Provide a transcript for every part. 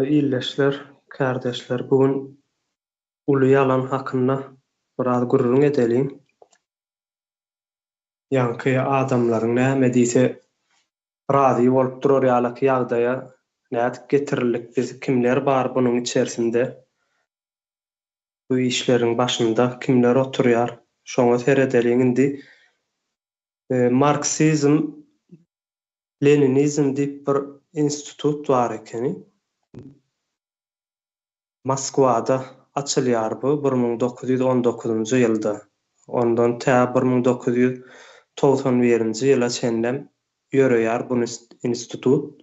İyileşler, kardeşler. Bugün ulu yalan hakkında biraz gurrun edelim. Yankı adamların näme diýse razy bolup durar ýalyky ýagdaýa nädip getirildik biz kimler bar bunuň içerisinde? Bu işlerin başında kimler oturýar? Şoňa seredeliň indi. Marksizm, Leninizm diýip bir institut bar ekeni. Moskwada açylýar bu 1919-njy ýylda. Ondan ta 1991-nji ýyla çenlem ýöreýär bu institut.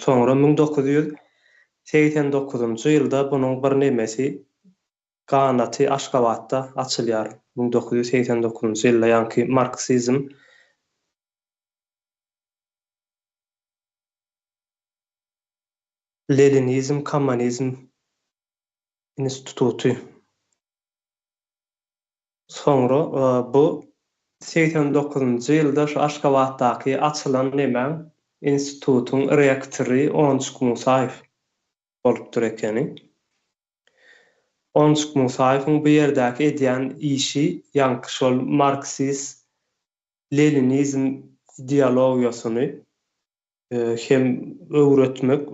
Soňra 1989-njy ýylda bunuň bir nemesi kanaty Aşgabatda açylýar. 1989-njy ýylda ýanky Marksizm, Leninizm, Kommunizm institutu. Soňra bu 89-njy ýylda şu Aşgabatdaky açylan näme institutun rektory Onçuk Musaýew bolup dur ekeni. Onçuk Musaýewiň bu ýerdäki edýän işi ýanky şol Marksist Leninizm ideologiýasyny hem öwretmek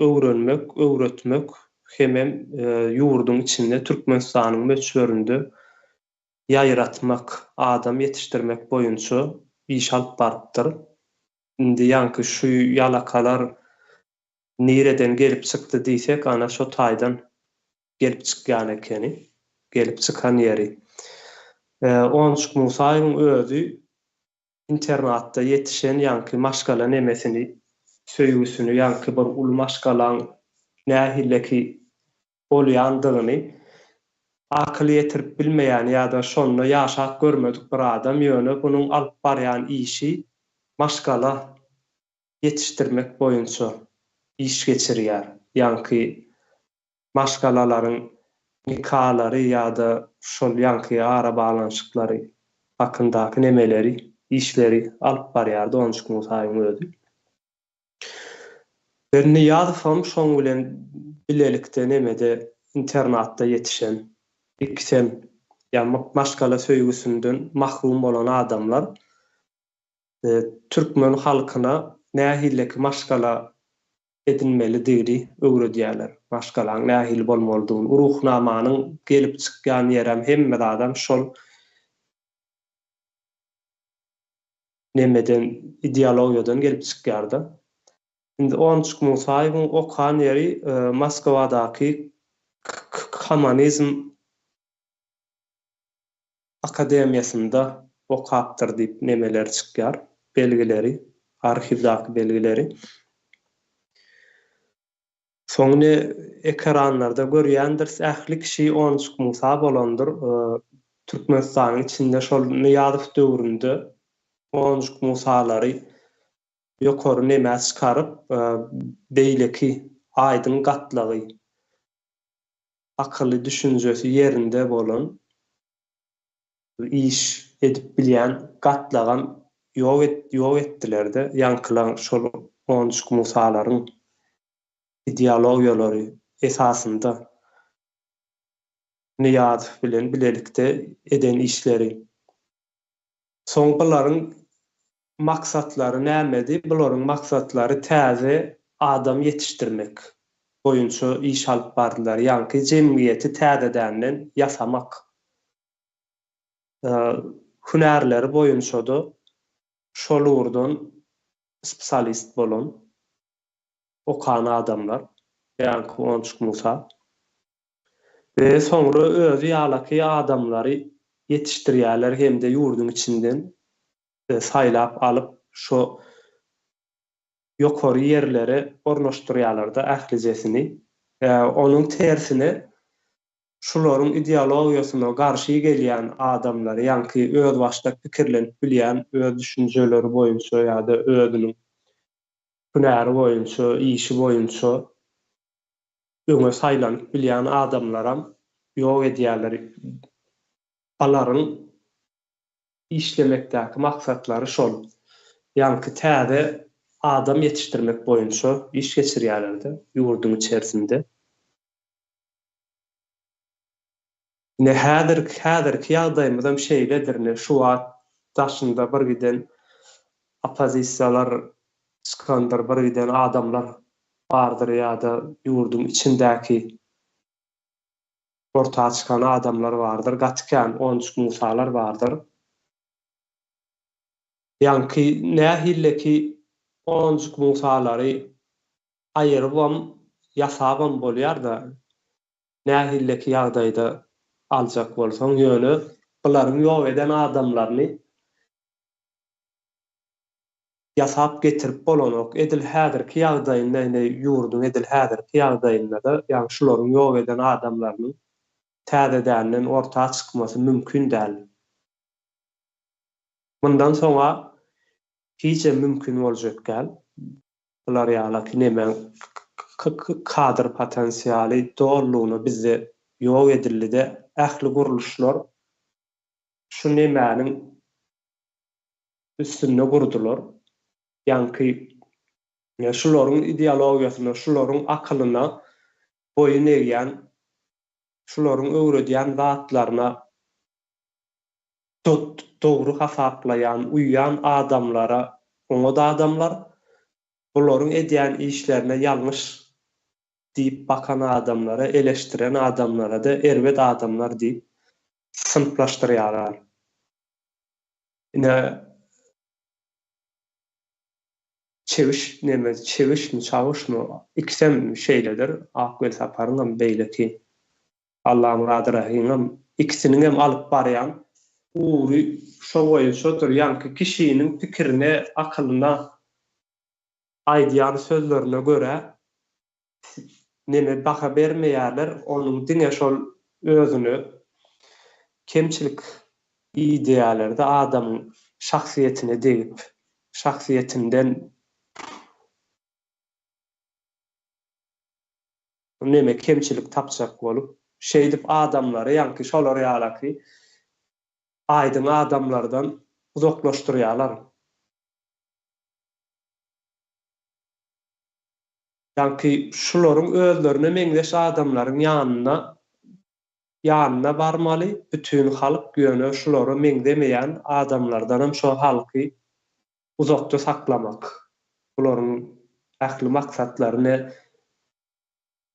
hem ýurdun içinde Türkmenistanyň meçhöründe ýaýratmak, adam ýetişdirmek boýunça iş alyp barypdyr. Indi ýanky şu ýalakalar nireden gelip çykdy diýsek, ana şo taýdan gelip çykýan ekeni, gelip çykan ýeri. Onçuk Musaýewiň özü internatda ýetişen ýanky maşgala nemesini, söýgüsini, ýanky bir ulu maşgalaň nähilleki bolýandygyny akyl ýetirip bilmeýän ýa-da şonu ýaşap görmedik bir adam ýöne bunuň alyp barýan işi maşgala ýetişdirmek boýunça iş geçirýär. Ýanky maşgalalaryň nikalary ýa-da şol ýanky ara balanşyklary hakyndaky nemeleri, işleri alyp barýardy Onçuk Musaýewiň özü. Ben ýazypam şoň bilen bilelikde nemede internatda ýetişen ikisem ýa maşgala söýgüsünden mahrum bolan adamlar Türkmen halkyna nähilleki maşgala edinmeli diýdi, öwredýärler. Maşgalaň nähil bolmalydygyny, ruhnamanyň gelip çykýan ýerem hemme adam şol nemeden ideologiýadan gelip çykýardy. Indi Onçuk Musaýewiň okan ýeri Moskwadaky Kommunizm akademiýasynda okapdyr diýip nemeler çykýar, belgileri, arhivdaky belgileri. Soňra ekranlarda görýändir, ähli kişi Onçuk Musa bolandyr. Türkmenistanyň içinde şol Niýazow döwründe Onçuk Musalary ýokary näme çykaryp, beýleki aýdyn gatlagy, akyly düşünjesi ýerinde bolan, iş edip bilýän gatlagan ýok etdiler-de. Ýankylan şol Onçuk Musalaryň ideologiýalary esasynda Niýazow bilen bilelikde eden işleri. Soň bularyň maksatlary nämedi? Bularyň maksatlary täze adam ýetişdirmek boýunça iş alyp bardylar. Ýanky jemgyýeti täzedänden ýasamak. Hünärleri boýunça da şol urdan spesialist bolan okan adamlar, ýanky Onçuk Musa. Ve soňra özü ýalaky adamlary ýetişdirýärler hem de ýurdun içinden saýlap alyp şo ýokary ýerlere ornaşdyrýarlar-da ählijesini. Onuň tersine şolaryň ideologiýasyna garşy gelýän adamlar, ýanky öz başda pikirlenip bilýän, öz düşünjeleri boýunça ýa-da özüniň hünäri boýunça, işi boýunça öňe saýlanyp bilýän adamlaram ýok edýärler. Alaryň işlemekdäki maksatlary şol. Ýanky täze adam ýetişdirmek boýunça iş geçirýärler-de ýurdun içerisinde. Ne häzirki ýagdaýymyzam şeýledir, şu wagt daşynda bir giden opozisiýalar çykandyr, bir giden adamlar bardyr ýa-da ýurdun içindäki ortağa çykan adamlar bardyr, gatykän onçuk musalar bardyr. Ýanky nähilleki onçuk musalary aýyrybam, ýasabam bolýar da, nähilleki ýagdaýda aljak bolsaň ýöne bularyň ýok eden adamlaryny ýasap getirip bolanok edil häzirki ýagdaýynda ýurdun edil häzirki ýagdaýynda da ýani şularyň ýok eden adamlarynyň täzedänden ortağa çykmasy mümkin däl. Bundan soňra hiçe mümkin boljak gäl. Bular ýalaky näme kadr potensiýaly dollugyny bizde ýok edildi-de ähli guruluşlar şu nämäniň üstünde gurdular. Ýanky şularyň ideologiýasyna, şularyň akylyna boyun eýýän, şularyň öwredýän zatlaryna dogry hasaplayan, uýan adamlara, oňa da adamlar bularyň edýän işlerine ýalňyş diýip bakan adamlara, eleştiren adamlara da erbet adamlar diýip sınıflaşdyrýarlar. Ine çeviş mi, çavuş mu? İkisem şeyledir. Akbel saparıngam beýleki. Allah'ım Radı Rahim'im ikisini hem alıp barýan uğru şo boýunçadyr. Ýanky kişiniň pikirine, akylyna aýdýan sözlerine göre neme baka bermeýärler, onuň diňe şol özüni kemçilik ideýalerde adamyň şahsiýetine degip, şahsiýetinden neme kemçilik tapjak bolup, şeýdip adamlary, ýanky şolar ýalaky aýdyň adamlardan uzaklaşdyrýarlar. Ýanky şularyň özlerine meňzeş adamlaryň ýanyna barmaly, bütün halyk ýöne şulary meňzemeýän adamlardan şo halky uzakda saklamak. Bularyň ähli maksatlaryny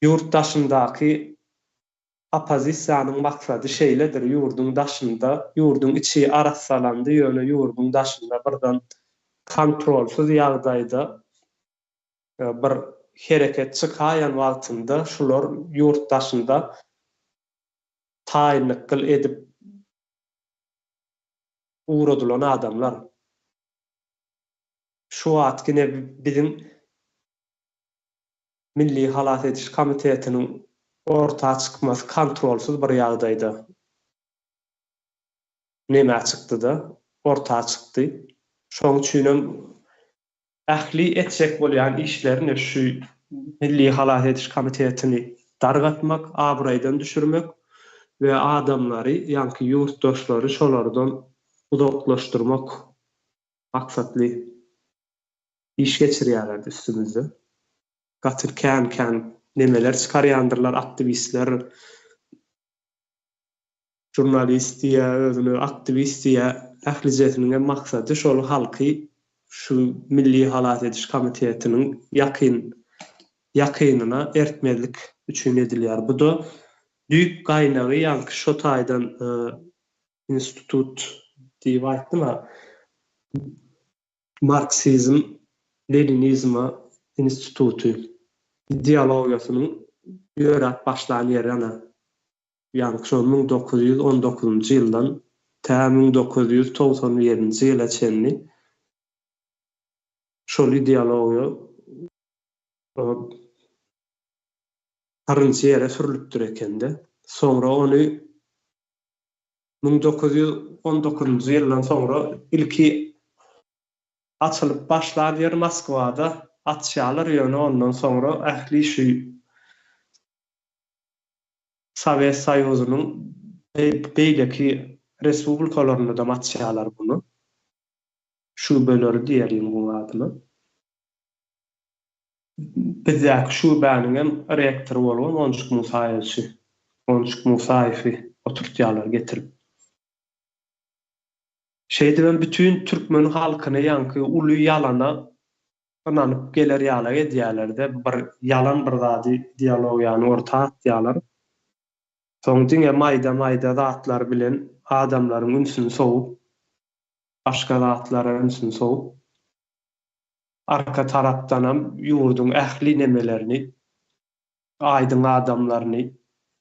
ýurt daşyndaky opozisiýanyň maksady şeýledir, ýurdun daşynda, ýurdun içi arassalandy ýöne ýurdun daşynda birden kontrolsuz ýagdaýda bir hereket çykaýan wagtynda şular ýurt daşynda taýinlik edip uğradylan adamlar. Şu wagt gine bizim Milli Halat Ediş Komitetiniň ortağa çykmasy kontrolsuz bir ýagdaýda näme çykdy-da ortağa çykdy. Şoň üçin ähli etjek bolýan işlerini şu Milli Halat Ediş Komitetini dargatmak, abraýdan düşürmek we adamlary, ýanky ýurtdaşlary şolardan uzaklaşdyrmak maksatly iş geçirýärler üstümizde. Gatyrkän nemeler çykarýandyrlar aktivistler, jurnalistiýa, özüni aktivistiýa ählijetiniň maksady şol halky şu Milli Halat Ediş Komitetiniň ýakynyna ertmezlik üçin edilýär. Bu da düýk gaýnagy, ýanky şo taýdan institut diýip aýtdyma, Marksizm, Leninizm institutu ideologiýasynyň ýöräp başlan ýeri ana. Ýani şo 1919-njy ýyldan ta 1997-nji ýyla çenli şol ideologiýa tarynçy ýere sürilipdir ekende. Soňra ony 1919-njy ýyldan soňra ilki açılıp başlan ýer Moskwada atşalar ýöne, ondan soňra ähli şu Sowet Soýuzynyň beýleki respublikalaryna da atşalar bunu. Şu böleri diýerim bu adyny. Bizäki şu bäniň rektor bolan Onçuk Musaýevçi, Onçuk Musaýewi oturtýarlar getirip. Şeýdi ben bütün türkmen halkyny ýanky uly ýalana ynanyp geler ýala edýärler-de bir ýalan bir zady ideologiýany ortağa atýarlar. Soň diňe maýda-maýda zatlar bilen adamlaryň ünsüni soğup, başga zatlara ünsüni soğup, arka tarapdanam ýurdun ähli nemelerini, aýdyň adamlaryny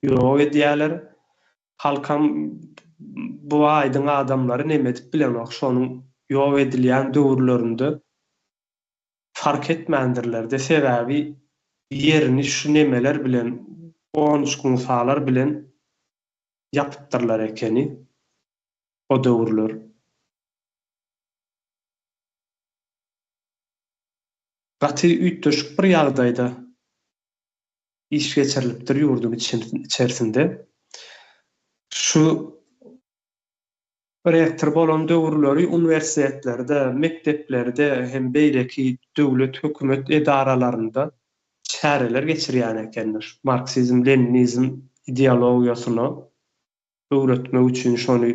ýok edýärler. Halkam bu aýdyň adamlary nemedip bilenok şonuň ýok edilýän döwürlerinde fark etmändirler-de sebäbi ýerini şu nemeler bilen, onuşgunsalar bilen ýapypdyrlar ekeni o döwürler. Gaty üýtdüşik bir ýagdaýda iş geçirilipdir ýurdun içerisinde. Şu rektor bolan döwürleri uniwersitetlerde, mekteplerde hem beýleki döwlet hökümet edaralarynda çäreler geçirýän ekenler. Marksizm, Leninizm ideologiýasyny öwretmek üçin, şonu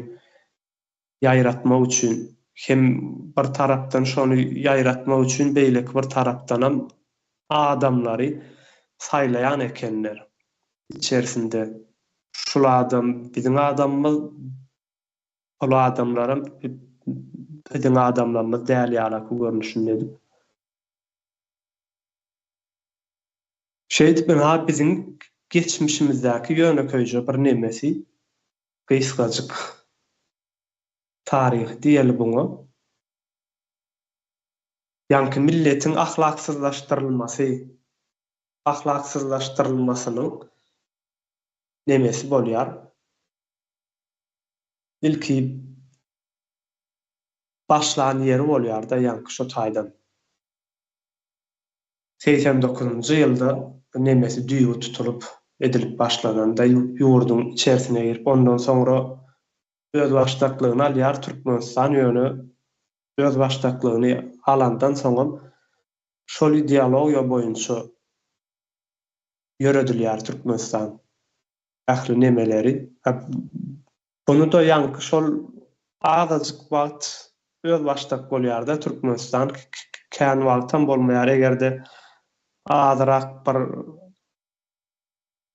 ýaýratmak üçin, hem bir tarapdan şonu ýaýratmak üçin beýleki bir tarapdanam adamlary saýlaýan ekenler. İçerisinde şul adam bizim adamymyz, ol adamlarym bizim adamlarymyz däl ýalaky görnüşindedir. Şeýdi ben bizim geçmişimizdäki ýöneköýje bir nemesi gysgaçyk tarih diýeli buňa. Ýanky milletiň ahlaksızlaşdyrylmasynyň nemesi bolýar. Ilki başlan ýeri bolýar da ýanky şo taýdan. 89-njy ýylda bu nemesi düýgü tutulup edilip başlananda ýurdun içerisine girip ondan soňra öz başdaklygyny alýar Türkmenistan ýöne öz başdaklygyny alandan soňam şol ideologiýa boýunça ýöredilýär Türkmenistan ähli nemeleri. Bunu da ýanky şol azajyk wagt öz başdak bolýar-da Türkmenistan kän wagtdan bolmaýar egerde azyrak bir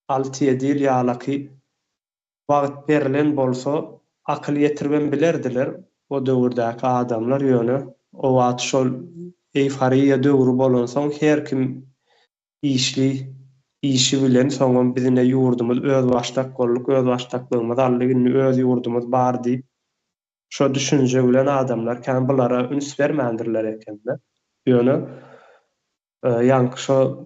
6-7 ýyl ýalaky wagt berilen bolsa akyl ýetirben bilerdiler o döwürdäki adamlar ýöne o wagt şol eýfariýa döwrü bolan soň her kim işi bilen soňam bizine ýurdumyz öz başdak bolluk, öz başdaklygymyz allygyny öz ýurdumyz bar diýip şo düşünje bilen adamlar kän bulara üns bermändirler ekenler. Ýöne ýanky şo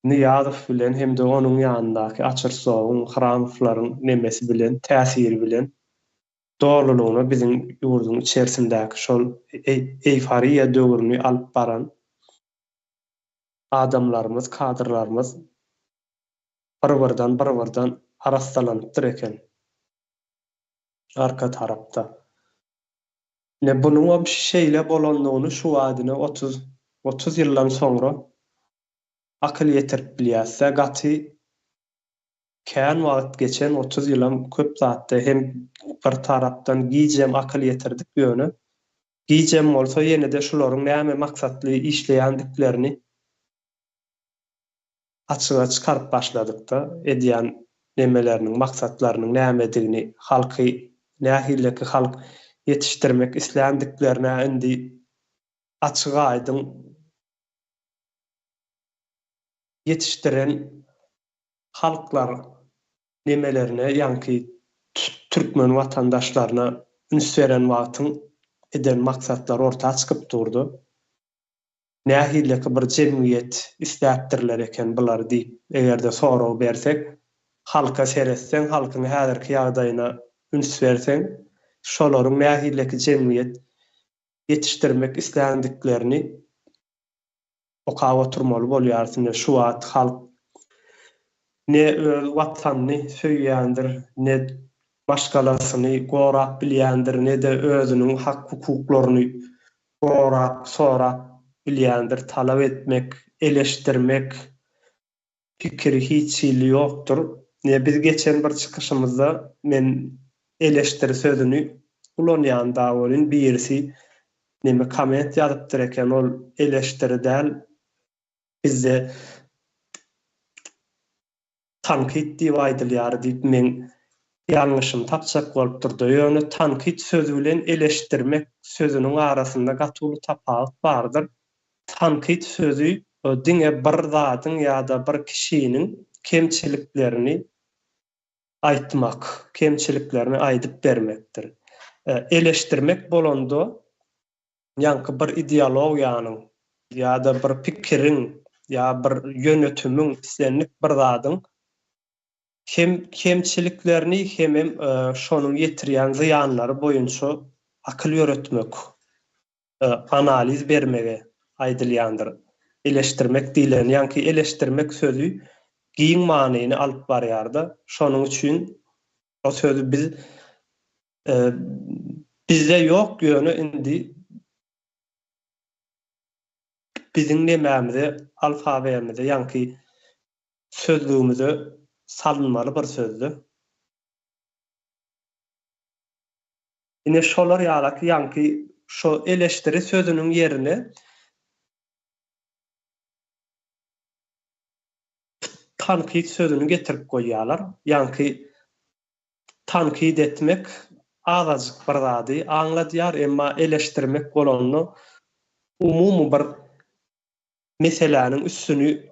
Niýazow bilen hem de onuň ýanyndaky Açyrsowyň, Hramowlaryň nemesi bilen, täsiri bilen dolulugyny biziň ýurdun içerisindäki şol eýfariýa döwrüni alyp baran adamlarymyz, kadrlarymyz bir-birden arastalanypdyr eken. Arka tarapda. Ne bunuň o şeýle bolanlygyny şu adyny 30 ýyldan soňra akyl ýetirip bilýärse, gaty kän wagt geçen 30 ýylam köp zatda hem bir tarapdan gijem akyl ýetirdik ýöne. Gijem bolsa ýene-de şularyň näme maksatly işleýändiklerini açyğa çykaryp başladykda, edýän nemeleriniň maksatlarynyň nämedigini, halky nähilleki halk ýetişdirmek isländiklerine indi açyğa aýdym ýetişdiren halklar nemelerine ýanky türkmen watandaşlaryna üns beren wagtyň eden maksatlar ortağa çykyp durdy. Nähilleki bir jemgyýet isläpdirler eken bular diýip egerde soraw bersek, halka seretseň, halkyň häzirki ýagdaýyna üns berseň, şolaryň nähilleki jemgyýet ýetişdirmek isländiklerini okap oturmaly bolýarsyň. Şu wagt halk ne öz watanyny söýýändir, ne başgalasyny gorap bilýändir, ne de özüniň hak hukuklaryny gorap, sorap bilýändir, talap etmek, eleşdirmek pikiri hiç ýyly ýokdur. Biz geçen bir çıkışımızda men eleştiri sözünü ulanyan dawolun birisi neme komment ýazypdyr eken, ol eleştiri däl, bizde tankit diýip aýdylýar diýip men ýalňyşym tapjak bolup durdy. Ýöne tankit sözü bilen eleştirmek sözüniň arasynda gatyly tapawut bardyr. Tankit sözü diňe bir zatyň ýa-da bir kişiniň kemçiliklerini aýtmak, kemçiliklerini aýdyp bermekdir. Eleştirmek bolanda ýanky bir ideologiýanyň ýa-da bir pikiriň ýa bir ýönetimiň islenlik bir zadyň kemçiliklerini hemem şonuň ýetirýän zyýanlary boýunça akyl ýöretmek, analiz bermege aýdylýandyr. Eleştirmek diýilen, ýanky eleştirmek sözü giň manyny alyp barýar-da. Şonuň üçin o sözü bizde ýok ýöne indi biziň nemämizde, alfabemizde ýanky sözlüğümizde salynmaly bir sözdür. Ine şolar ýalaky ýanky şo eleştiri sözüniň ýerine tankit sözüni getirip goýýarlar. Ýanky tankit etmek agajyk bir zady aňladýar, emma eleştirmek bolany umumy bir meseleniň üstüni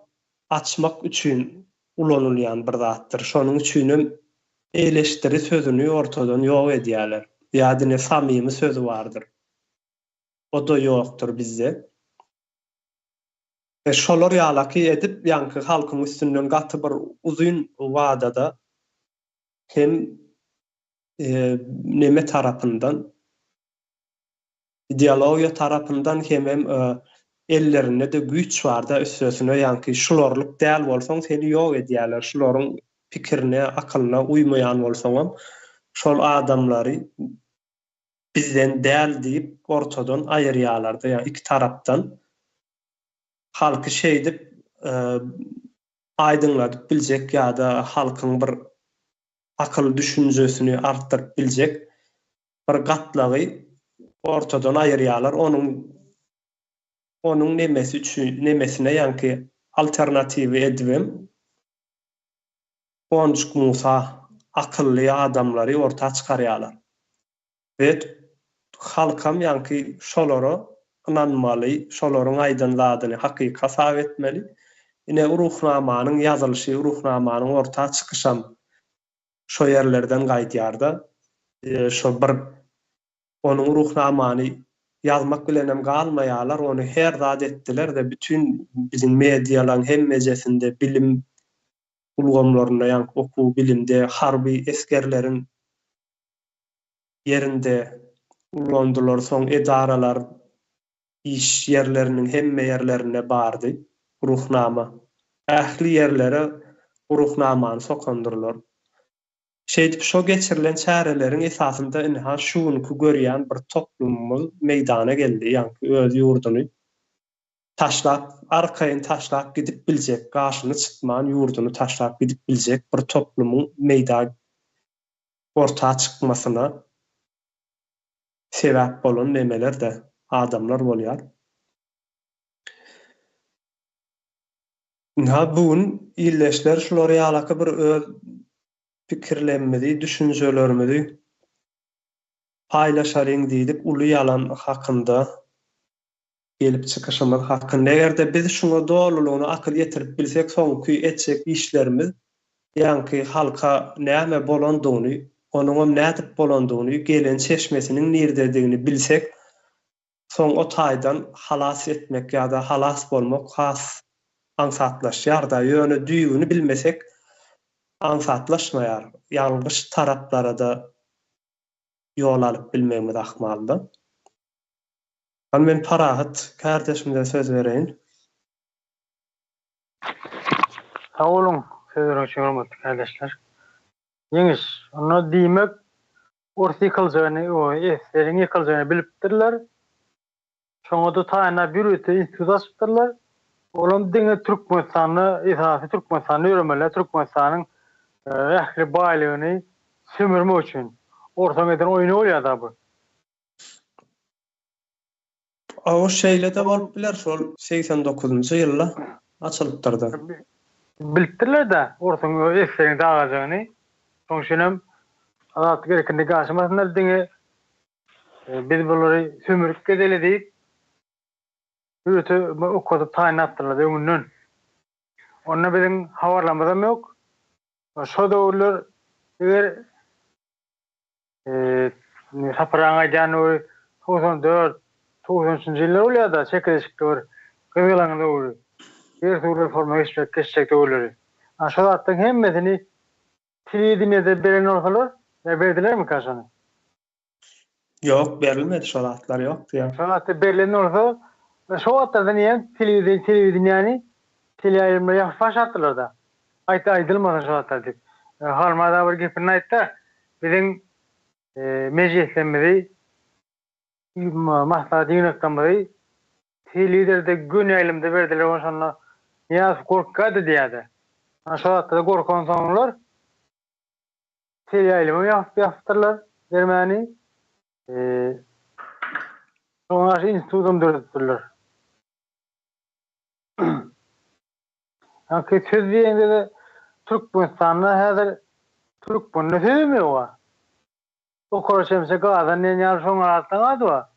açmak üçin ulanylýan bir zatdyr. Şonuň üçin eleştiri sözüni ortadan ýok edýärler. Ýa-da samimy sözü bardyr. O da ýokdur bizde. Şolar ýalaky edip ýanky halkyň üstünden gaty bir uzun wadada hem neme tarapyndan, ideologiýa tarapyndan hem ellerinde de güýç barda üstüne ýanky şularlyk däl bolsaň seni ýok edýärler. Şularyň pikirine, akylyna uýmaýan bolsaňam şol adamlary bizden däl diýip ortadan aýyrýarlar-da. Ýa iki tarapdan halky şey dip aýdyňlatyp biljek ýa-da halkyň bir akyl düşünjesini artdyryp biljek bir gatlagy ortadan aýyrýarlar. Onuň nemesi üçin, nemesine ýanky alternatiwi edibem. Onjuk Musa akylly adamlary ortaga çykarýarlar. Ve halkam ýanky şolara ynanmaly, şolaryň aýdynladyny hakykat sab etmeli. Ine ruhnamanyň ýazylşy, ruhnamanyň ortaga çykyşam şo ýerlerden gaýdýarda. Şo bir onuň ruhnamany ýazmak bilenem galmaýarlar, onu her zat etdiler de bütün biziň mediýalaryň hemmejesinde bilim ulgamlarynda, ýanky okuw bilimde, harby eskerleriň yerinde ulandylar, soň edaralar iş yerleriniň hemme yerlerine bardy ruhnama. Ähli yerlere ruhnamany sokandyrlar. Şeýdip şo geçirilen çäreleriň esasynda inha şuňky görýän bir toplumymyz meýdana geldi. Ýanky öz ýurduny taşlap, arkaýyn taşlap gidip biljek, gaşyny çykman ýurduny taşlap gidip biljek bir toplumyň meýdana ortaga çykmasyna sebäp bolan nemeler de adamlar bolýar. Bugün illeşler şolary ýalaky bir öz pikirlerimizi, düşünjelerimizi paýlaşaryň diýip uly ýalan hakynda gelip çykyşymyz hakynda egerde biz şuňa dolulugyny akyl ýetirip bilsek, soňky etjek işlerimiz ýanky halka näme bolandygyny, onuň nädip bolandygyny, gelen çeşmesiniň nirdedigini bilsek, soň o taýdan halas etmek ýa-da halas bolmak has ansatlaşýar da, ýöne düýbüni bilmesek ansatlaşmaýar. Ýalňyş taraplara da ýol alyp bilmegimiz ahmalda. Men Parahat kardeşimize söz bereýin. Sağ olun sözler için hormatly kardeşler. Ýeňiş, onu diýmek orta ýykyljagyny, o eslerin ýykyljagyny bilipdirler. Şoňa da taýna bir öte institut açypdyrlar. Olam diňe Türkmenistany, esasy Türkmenistany öýrenmeler, Türkmenistanyň ähli baýlygyny sömürme üçin ortaň eden oýny bolýar bu. O şeýle de bolup biler şol 89-njy ýylda açylypdyrdy. Bilipdirler de ortaň esserini dagajagyny. Şoňşenem adat gerekende gaşymasynlar diňe biz bulary sömürüp gedeli diýip öýte okuda taýin atdylar öňünden. Onda biziň habarlamadam ýok. Şo döwürler eger saparaňa January 94 90-njy ýyllar bolýar da çekileşikler gyzylaňy döwürü. Bir türlü reforma geçecek döwürleri. Şo zatdyň hemmesini telewizionyada beren olsalar, berdiler mi kaşany? Yok, berilmedi şol atlar ýokdy ýa. Şo zatda berilen olsa, şo zatlardan ýa telewizionyany teleýaýlymlar ýafaş atdylar da. Aýdylmadan şo zatlar diýip. Harmada bir gepini aýtdy. Biziň meclislemizde maslahat ýönetmeli telewizerde gün ýaýlymda berdiler oşanla ýa korkady diýdi. Şo zatda gorkan soňlar teleýaýlymy ýapdyrlar bermäni. Soňra institutum döretdirler. Hanki söz diýende de Türkmenistan'da häzir Türkmen nöfemi var. O korşemse gadan ne ýar şoň aratdan adwa.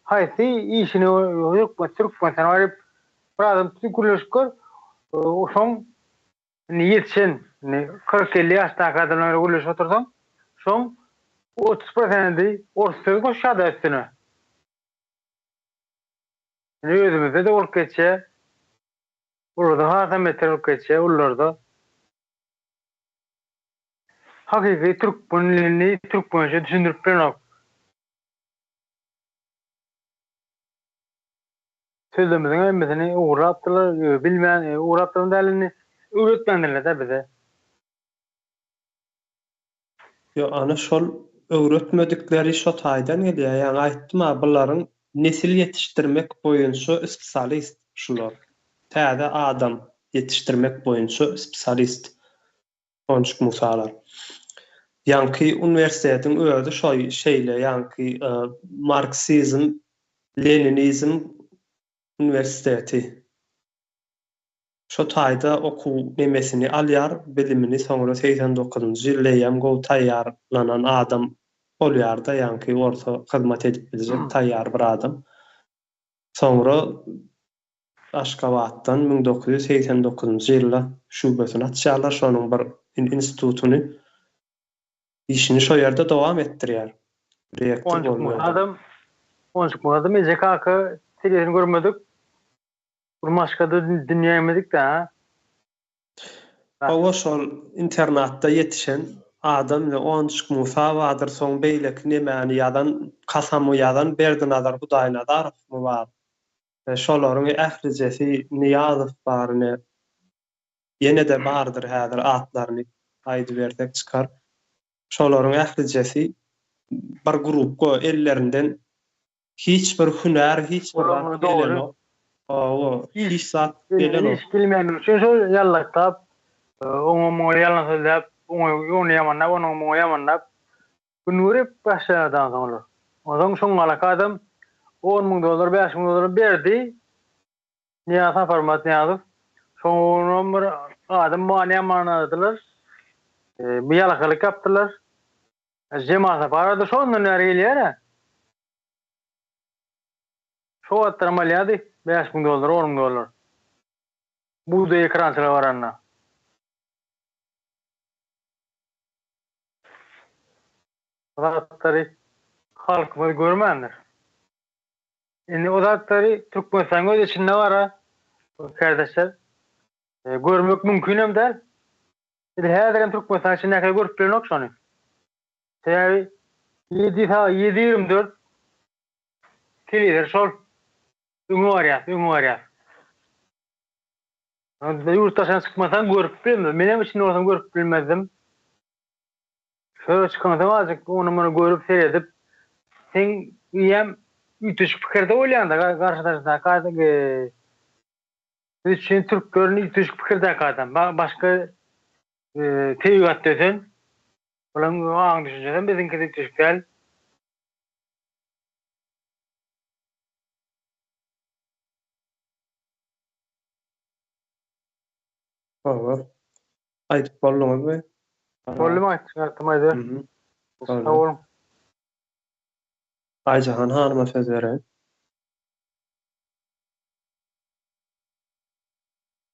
Haýsy işini ýok Türkmenistan'a barıp bir adam tükrüşkür. O şoň niýetçin 40-50 ýaşdaky adamlar gülüş otursaň şoň 30% ortadan goşady üstüne. Özümizde de olup geçe. Burada haza metre olup geçe. Ullarda. Hakiki Türkmenliğini Türkmençe düşündürüp bilen sözümüzün emmesini uğrattılar. Bilmeyen uğrattığın dälini öğretmendiler de bize. Yo, ana şol öwretmedikleri şo taýdan gelýär. Ýani aýtdym, bularyň nesil ýetişdirmek boýunça spesialist şular. Täze adam ýetişdirmek boýunça spesialist. Onçuk musalar. Ýanky universitetiň özü şoý şeýle, ýanky Marksizm, Leninizm universiteti. Şo taýda oku nemesini alýar, bilimini soňra 89-njy ýylda ýam gowy taýýarlanan adam bolýar da, ýanky orta hyzmat edip biljek taýýar bir adam. Soňra Aşgabatdan 1989-njy ýylda şubesini açýarlar, şonuň bir institutuny işini şo ýerde dowam etdirýär. Rektor bolýar. Onçuk adam EJKK televizyon görmedik. Başka da dinleyemedik de. O şol internetde yetişen adam ile onçuk Musa wadyr, soň beýlek nemäni ýadan kasamy ýadan berdi nazar bu daýnadar mı bar. Şolaryň ählijesi Niýazow barny ýene de bardyr häzir atlaryny aýdy berdik çykar. Şolaryň ählijesi bir grupga ellerinden hiç bir hüner, hiç bir bilen hiç zat bilen hiç bilmeýän üçin şol ýallakdap, oňa ýalan söýläp, oňa ýamandap, oňa ýamandap günürip başlaýardan soňlar. Oňa şoň alaka adam $10,000, $5,000 berdi. Niýa format ýazyp, şoň bir adam many ýamanadylar. Bir ýalakalyk yapdylar. Jemaat barada şondan näre gelýär. Şo atyrmalyady $5,000, $10,000. Bu da ekrançylar baranna. Zatary halkymyz görmändir. Indi o zatary Türkmenistan göz içinde bara kardeşler. Görmek mümkün hem de. Häzir Türkmenistan içinde näke görüp bilenok şonu. Täbi 7/24 televizor şol Üngüwarya. Yurttaşan çıkmasan görüp bilmem. Menem için ortam görüp bilmezdim. Şöyle çıkmasan azıcık onu görüp seyredip sen ýem ütüşük pikirde bolýanda garşydaşda kaýdy üçün türklerin ütüşük pikirde adam. Başka Teygat desen, ulan aň düşünjeden bizinki de düşüp gel. Hawa. Aýdyp bolmaňyzmy? Boldum aýtmaýdy. Mhm. Sag bolun. Aýjahan hanyma söz bereň.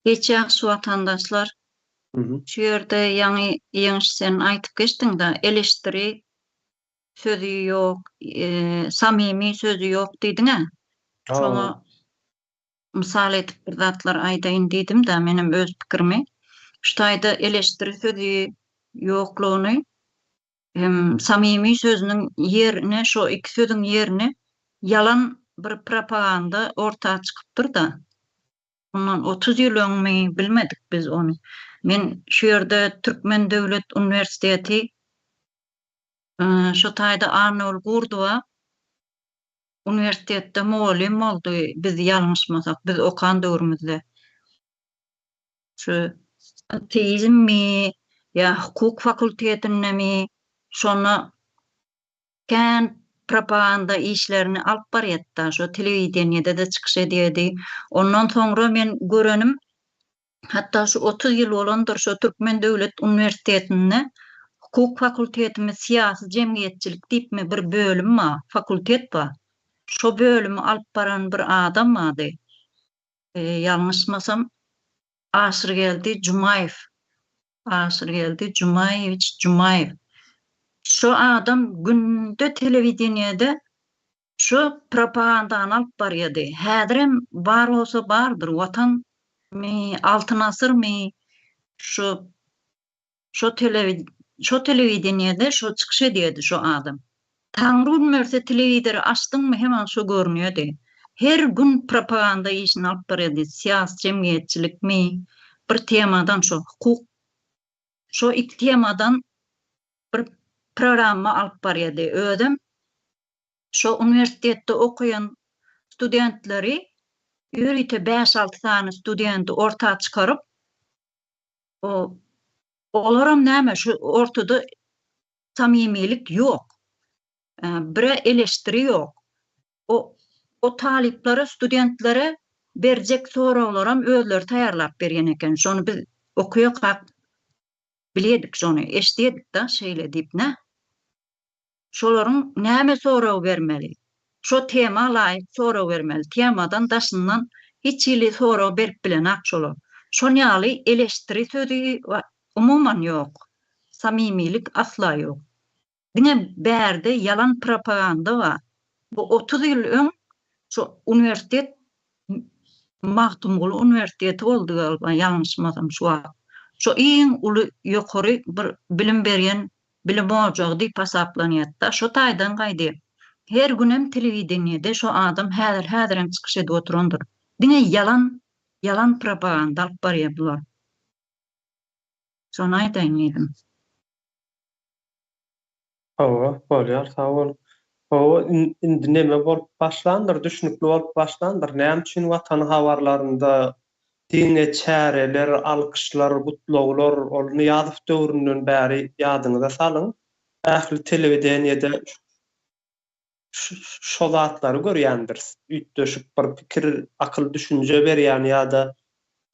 Geçýär watandaşlar, Mhm. şu ýerde ýaňy ýeňiş sen aýtyp geçdiň-de, eleştiri sözü ýok, samimy sözü ýok diýdiň-a. Şoňa mysal etip bir zatlar aýdaýyn diýdim-de menim öz pikirimi. Şutaýda eleştiri sözü ýoklugyny samimy sözüniň ýerine, şo iki sözüň ýerine yalan bir propaganda ortağa çykypdyr da. Ondan 30 ýyl öňmi bilmedik biz onu. Men şu ýerde Türkmen Döwlet Uniwersiteti şu taýda Arnol Gurduwa uniwersitetde muallim boldy. Biz ýalňyşmasak, biz okan döwrümizde. Şu ateizmmi ýa hukuk fakultetindemi şonu kän propaganda işlerini alyp barýatda, şu telewizionyada da çykyş edýärdi. Ondan soňra men görenim, hatta şu 30 ýyl bolandyr şu Türkmen Döwlet Uniwersitetinde hukuk fakultetimi siýasy jemgyýetçilik diýipmi bir bölüm bar, fakultet bar. Şo bölümi alyp baran bir adam bardy. Ýalňyşmasam Aşyrgeldi Jumaýew. Aşyrgeldi Jumaýewич Jumaýew. Şu adam günde telewizionyada şu propagandany alyp barýardy. Häzirem bar bolsa bardyr, watan altyn asyrmy şu telewizionyada şu çykyş edýärdi şu adam. Taňry bilmerse telewizori açdyňmy hemen şu görünýärdi. Her gün propaganda işini alyp barýardy. Siýasy jemgyýetçilikmi, bir temadan şu hukuk, şu iki temadan bir programma alyp barýardy. Ödüm şu uniwersitetde okuyan studentleri ýürite 5-6 tane studenti ortağa çykaryp olaram näme şu ortada samimilik ýok. Bire eleştiri ýok. O taliplere, studentlere berjek soraglaram özleri taýarlap berýän eken. Şonu biz okuýak bilýärdik, şonu eşitýärdik da şeýle diýip ne? Şolaryň näme sorag bermeli? Şo tema laýyk sorag bermeli. Temadan daşyndan hiç ýyly sorag berip bilenak şolar. Şonýaly eleştiri sözü umuman ýok. Samimilik asla ýok. Diňe bärde yalan propaganda bar. Bu 30 ýyl öň şu uniwersitet Magtumgul Uniwersiteti boldy galba, ýalňyşmasam şu wagt. Şu iň uly ýokary bir bilim berýän bilim ojagy diýip hasaplanýar. Şu taýdan gaýdy. Her günem telewizionyada şu adam häzir çykyş edip oturandyr. Diňe yalan propaganda alyp barýar bular. Şonu aýtaýyn diýdim. Hawa, bolýar, sag bol. Hawa, indi neme bolup başlandyr, düşünükli bolup başlandyr. Näme üçin watan habarlarynda diňe çäreler, alkyşlar, gutlaglar, oluny ýazyp döwründen bäri ýadyňyza salyň. Ähli telewizionyada şo zatlary görýändir. Üýtdeşip bir pikir, akyl düşünje berýän ýa-da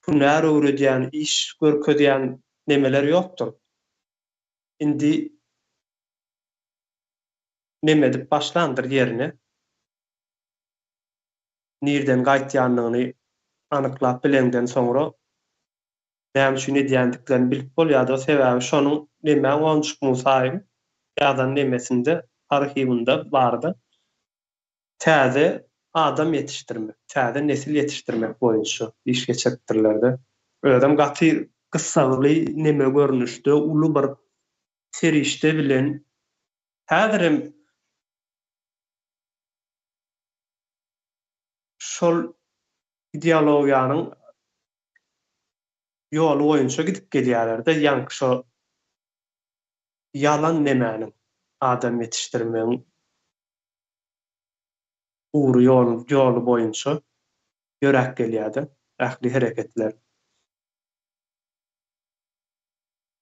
hünär öwredýän, iş görkezýän nemeler ýokdur. Indi neme dip başlandyr ýerine nirden gaýtýanlygyny anyklap bilenden soňra näme üçin edýändiklerini bilip bolýardy. Sebäbi şonuň neme gonşukmy saýy ýa-da nemesinde arhivinde bardy. Täze adam yetiştirmek, täze nesil yetiştirmek boýunça iş geçirdirlerdi. Ödem gaty kyssaly neme görnüşde uly bir serişde bilen häzirem şol ideologiýanyň ýoly boýunça gidip gelýärler-de, ýanky şo yalan nemäniň adam yetişdirmegiň uğru ýoly boýunça ýörek gelýärdi, ähli hereketler.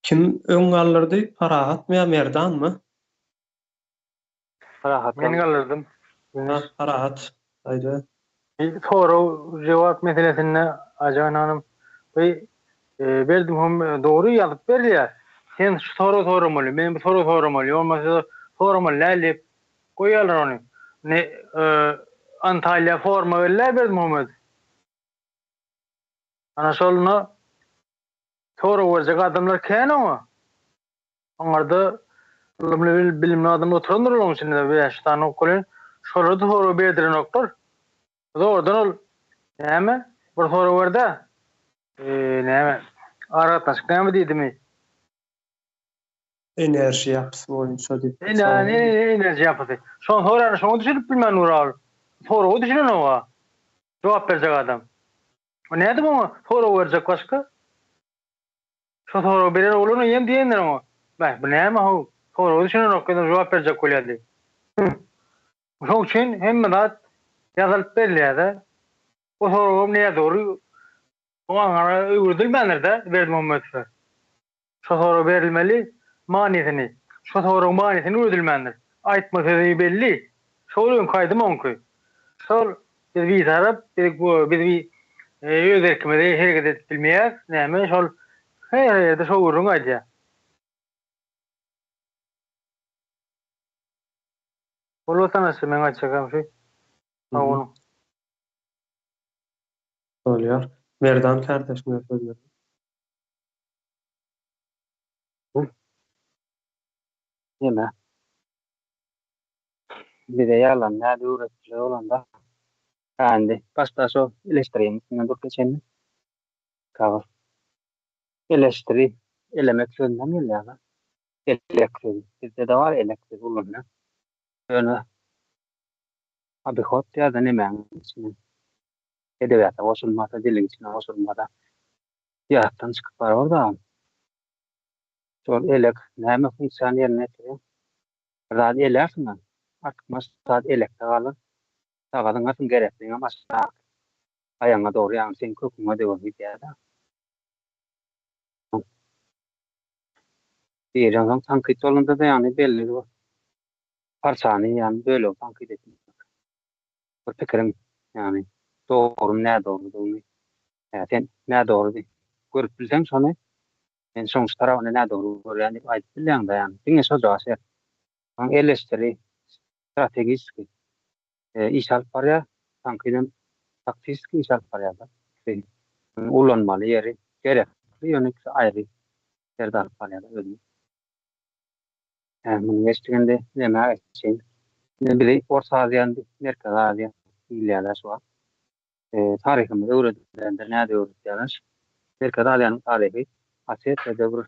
Kim öň alyrdy? Farahat mı, Merdan mı? Rahat. Men gallardım. Farahat. Haydi. Soru cevap meselesine Ajan Hanım berdim doğru yazıp berdiler. Sen şu soru sormaly, men bu soru sormaly, olmasa sormaly lälip koýarlar onu. Ne Antalya forma verler berdim Muhammed. Ana şoluna soru verecek adamlar kene Onlarda bilimli adam oturanlar olmuş içinde bir yaştan okulun. Şurada soru berdiren doktor. Oradan ol. Näme? Bir soru verdi. Näme? Arataşyk näme diýdimi? Enerji yapısı boýunça diýip. Enerji yapysy. Şoň sorany şoň düşünip bilmän ural. Soru düşünen owa. Jogap berjek adam. O näde bu? Soru berjek başga. Şo soru beren ogluny ýem diýenler ama. Bäh, bu näme hu? Soru düşünen okda jogap berjek bolýardy. Şoň üçin hemme zat ýazylyp berilýär. O soru näme doğru? O ara öwürdilmänler-de berdim Muhammed. Şo soru berilmeli. Maniyetini, şu sorun maniyetini ödülmendir. Aýtma sözü belli. Şolun kaýdy mümkin. Şol bir tarap, bir öz erkimede hereket edip bilmeýär. Näme şol her ýerde şol urun aýdýar. Bolotanaşy men aýtjagam şu. Onu. Bolýar. Merdan kardeşime sözler. Yine. Bir de yalan näde öğreticiler olanda kendi başta şu eleştireyim içinden dur geçen kavur. Eleştiri elemek sözünden geliyor. Elektrik. Bizde de var elektrik bulunma. Böyle abi hot ya da ne men için. Edebiyata osunmada dilin içine osunmada. Yahtan çıkıp var orada. Sol elek näme funksiyon yerine getiriyor. Radyo elektrik artık masad elektrik alır. Sağdan atın gerektiğine masad. Ayağına doğru yani sen kokuma devam ediyor da. Bir yandan tankit olunca da yani belli bu. Parçanı yani böyle tankit etmek. Bu fikrim yani doğru ne doğru doğru. Yani sen ne doğru değil. Görüp bilsen sonra en son tarafına ne doğru yani ayıp bilen de yani. Dinle söz var. Yani eleştiri stratejik iş alıp var ya tankidin taktik iş alıp var ya da. Ulanmalı yeri gerekli yönelik ayrı yerde alıp var ya da öyle. Yani bunu geçtiğinde ne için bir de Orta Asya'nın Merkez Asya iller şu an. Tarihimiz öğretilenler ne diyor yani? Merkez Asya'nın tarihi Asya'da devir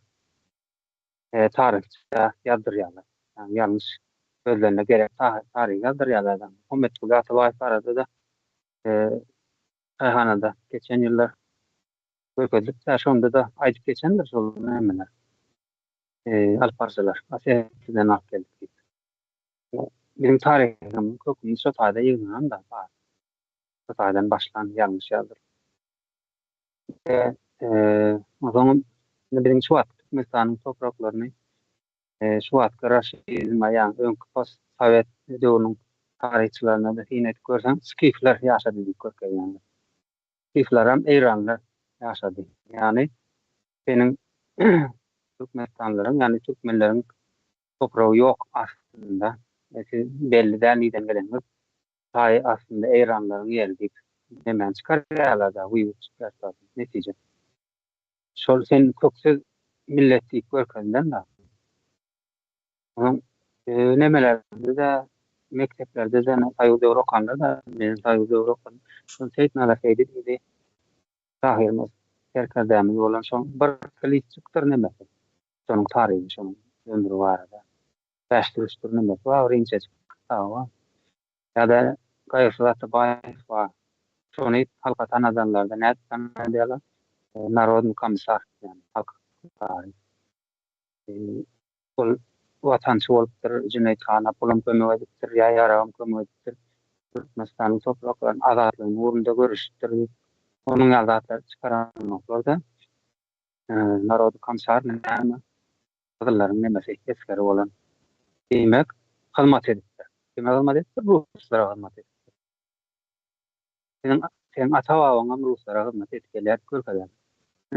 tarihçe yazdırıyorlar. Yani yanlış sözlerine gerek tarih yazdırıyorlar. Muhammed Kulatı Vayfara'da da Ayhana'da geçen yıllar Göközlük'te sonunda da aydıp geçendir soluna eminler. Alparsılar. Asya'dan alıp geldik. Benim tarihim kokunu Sotay'da yığınan da var. Sotay'dan başlan yanlış yazdır. O zaman benim Suat Türkmenistan'ın topraklarını Suat Karaşizm'a yani ön pas Sovet dövrünün tarihçilerine de yine görsen Skifler yaşadı diyor yani. Skifler hem İranlılar yaşadı. Yani benim Türkmenistanlıların yani Türkmenlerin toprağı yok aslında. Belli de neden gelenler. Hay aslında İranlıların geldik. Hemen çıkarıyorlar da bu çıkartıyor netice. Şol sen köksüz milleti görkenden de. Onun nemelerde de mekteplerde de Tayyip Örokan'da da benim Tayyip Örokan son teyitnala feydi dedi. Tahirimiz herkademiz olan son bir kılıç çıktır nemek. Sonun tarihi sonun ömrü var da. Beştiriştir nemek var. Rinçe çıktı var. Ya da Kayıflatı Bayf var. Sonu halka tanıdanlarda ne tanıdılar? Narodny Komissar yani halk tarihi. Bu vatandaşı olup Cüneyt Han'a pulum kömektir, yayaram kömektir. Türkmenistan'ın topraklarının azatlığını uğrunda görüştür. Onun azatları çıkaran noktalarda Narodny Komissar Adamların nemesi eskeri olan demek hizmet edipdir. Demek hizmet edipdir, Ruslara hizmet edipdir. Sen ata-babam Ruslara hizmet etkiler görkeden.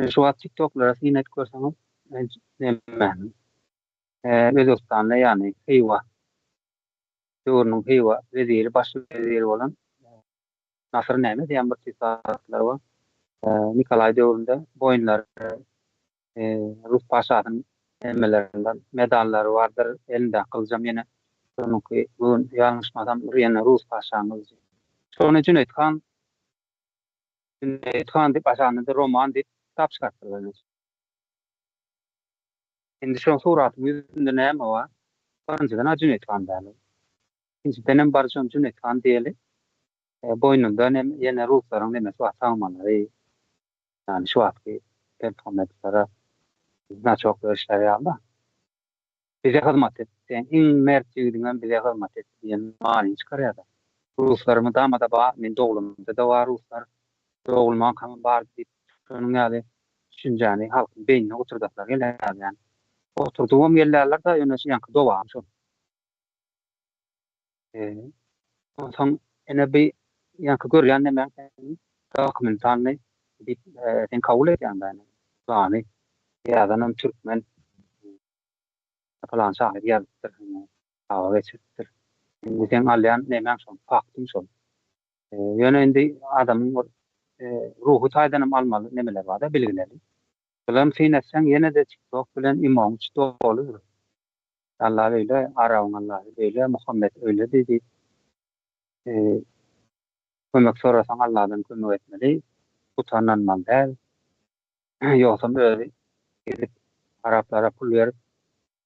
Şu an TikTok'lara sinet görseniz nemen. Özbekistan'da yani Xiva, Doğru'nun Xiva veziri, baş veziri olan Nasır Nemet diyen bir sifatlar var. Nikolay Doğru'nda boyunlar Rus paşasının emmelerinden medalları vardır. Elinde kılacağım yine. Sonunki bu yanlışmadan yine Rus paşamız. Sonra Cüneyt Khan deyip aşağında roman deyip kitap çıkarttırılır. Şimdi şu suratın yüzünde ne mi var? Önceden Cüneyt Khan derler. İkinci benim barışım Cüneyt Khan diyelim. Boynunda yine Rusların demesi var savunmaları. Yani şu anki performanslara ne çok işler yaptı. Bize hizmet etti. En mertçiliğinden bize hizmet etti diyen mani çıkarıyordu. Ruslarımı damada bağ, men doğulumda da var Ruslar. Doğulman kanı var deyip, şunun yani düşünceni halkın beynine oturduklar yerler yani. Oturduğum yerlerler de yönesi yankı doğağım şu. Ondan ene bir yankı görüyen ne ben dokumentarını bir sen kabul ediyorum ben. Yani yadanım Türkmen falan şahit yazdır. Hava geçirtir. Sen alayan ne ben son faktım son. Yönünde adamın ruhu taydanım almalı nemeler var da bilgileri. Bilen sinetsen yine de TikTok bilen imam çıtı olur. Allah öyle, Aravun Allah öyle, Muhammed öyle dedi. Kömek sorasan Allah'dan kömek etmeli. Utananman değil. Yoksa böyle gidip Araplara pul verip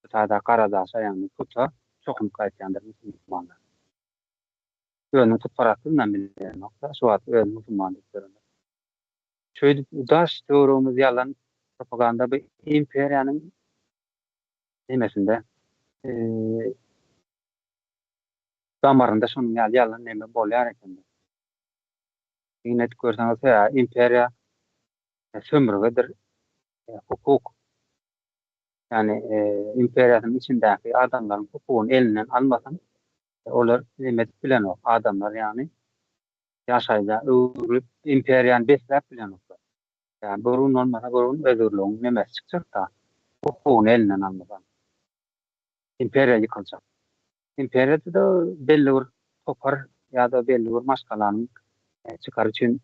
Kıtada Karadağ'a yani tuta çok mukayetlendir Müslümanlar. Öğünün tutparatından bilen nokta şu an öğün Müslümanlıklarında. Şöyle daş doğrumuz yalan propaganda bir imperiyanın demesinde damarında şunun yalan neme bol hareketinde. Yine görseniz ya imperiya sömürgedir, hukuk. Yani imperiyanın içindeki adamların hukukun elinden almasan onlar nimet bilen o adamlar yani yaşayda öğürüp imperiyan beslep bilen o. Yani burun olmasa burun özürlüğün nimet çıkacak da hukukun elinden almasan. İmperiya yıkılacak. İmperiyada da belli bir topar ya da belli bir maskalanın çıkar için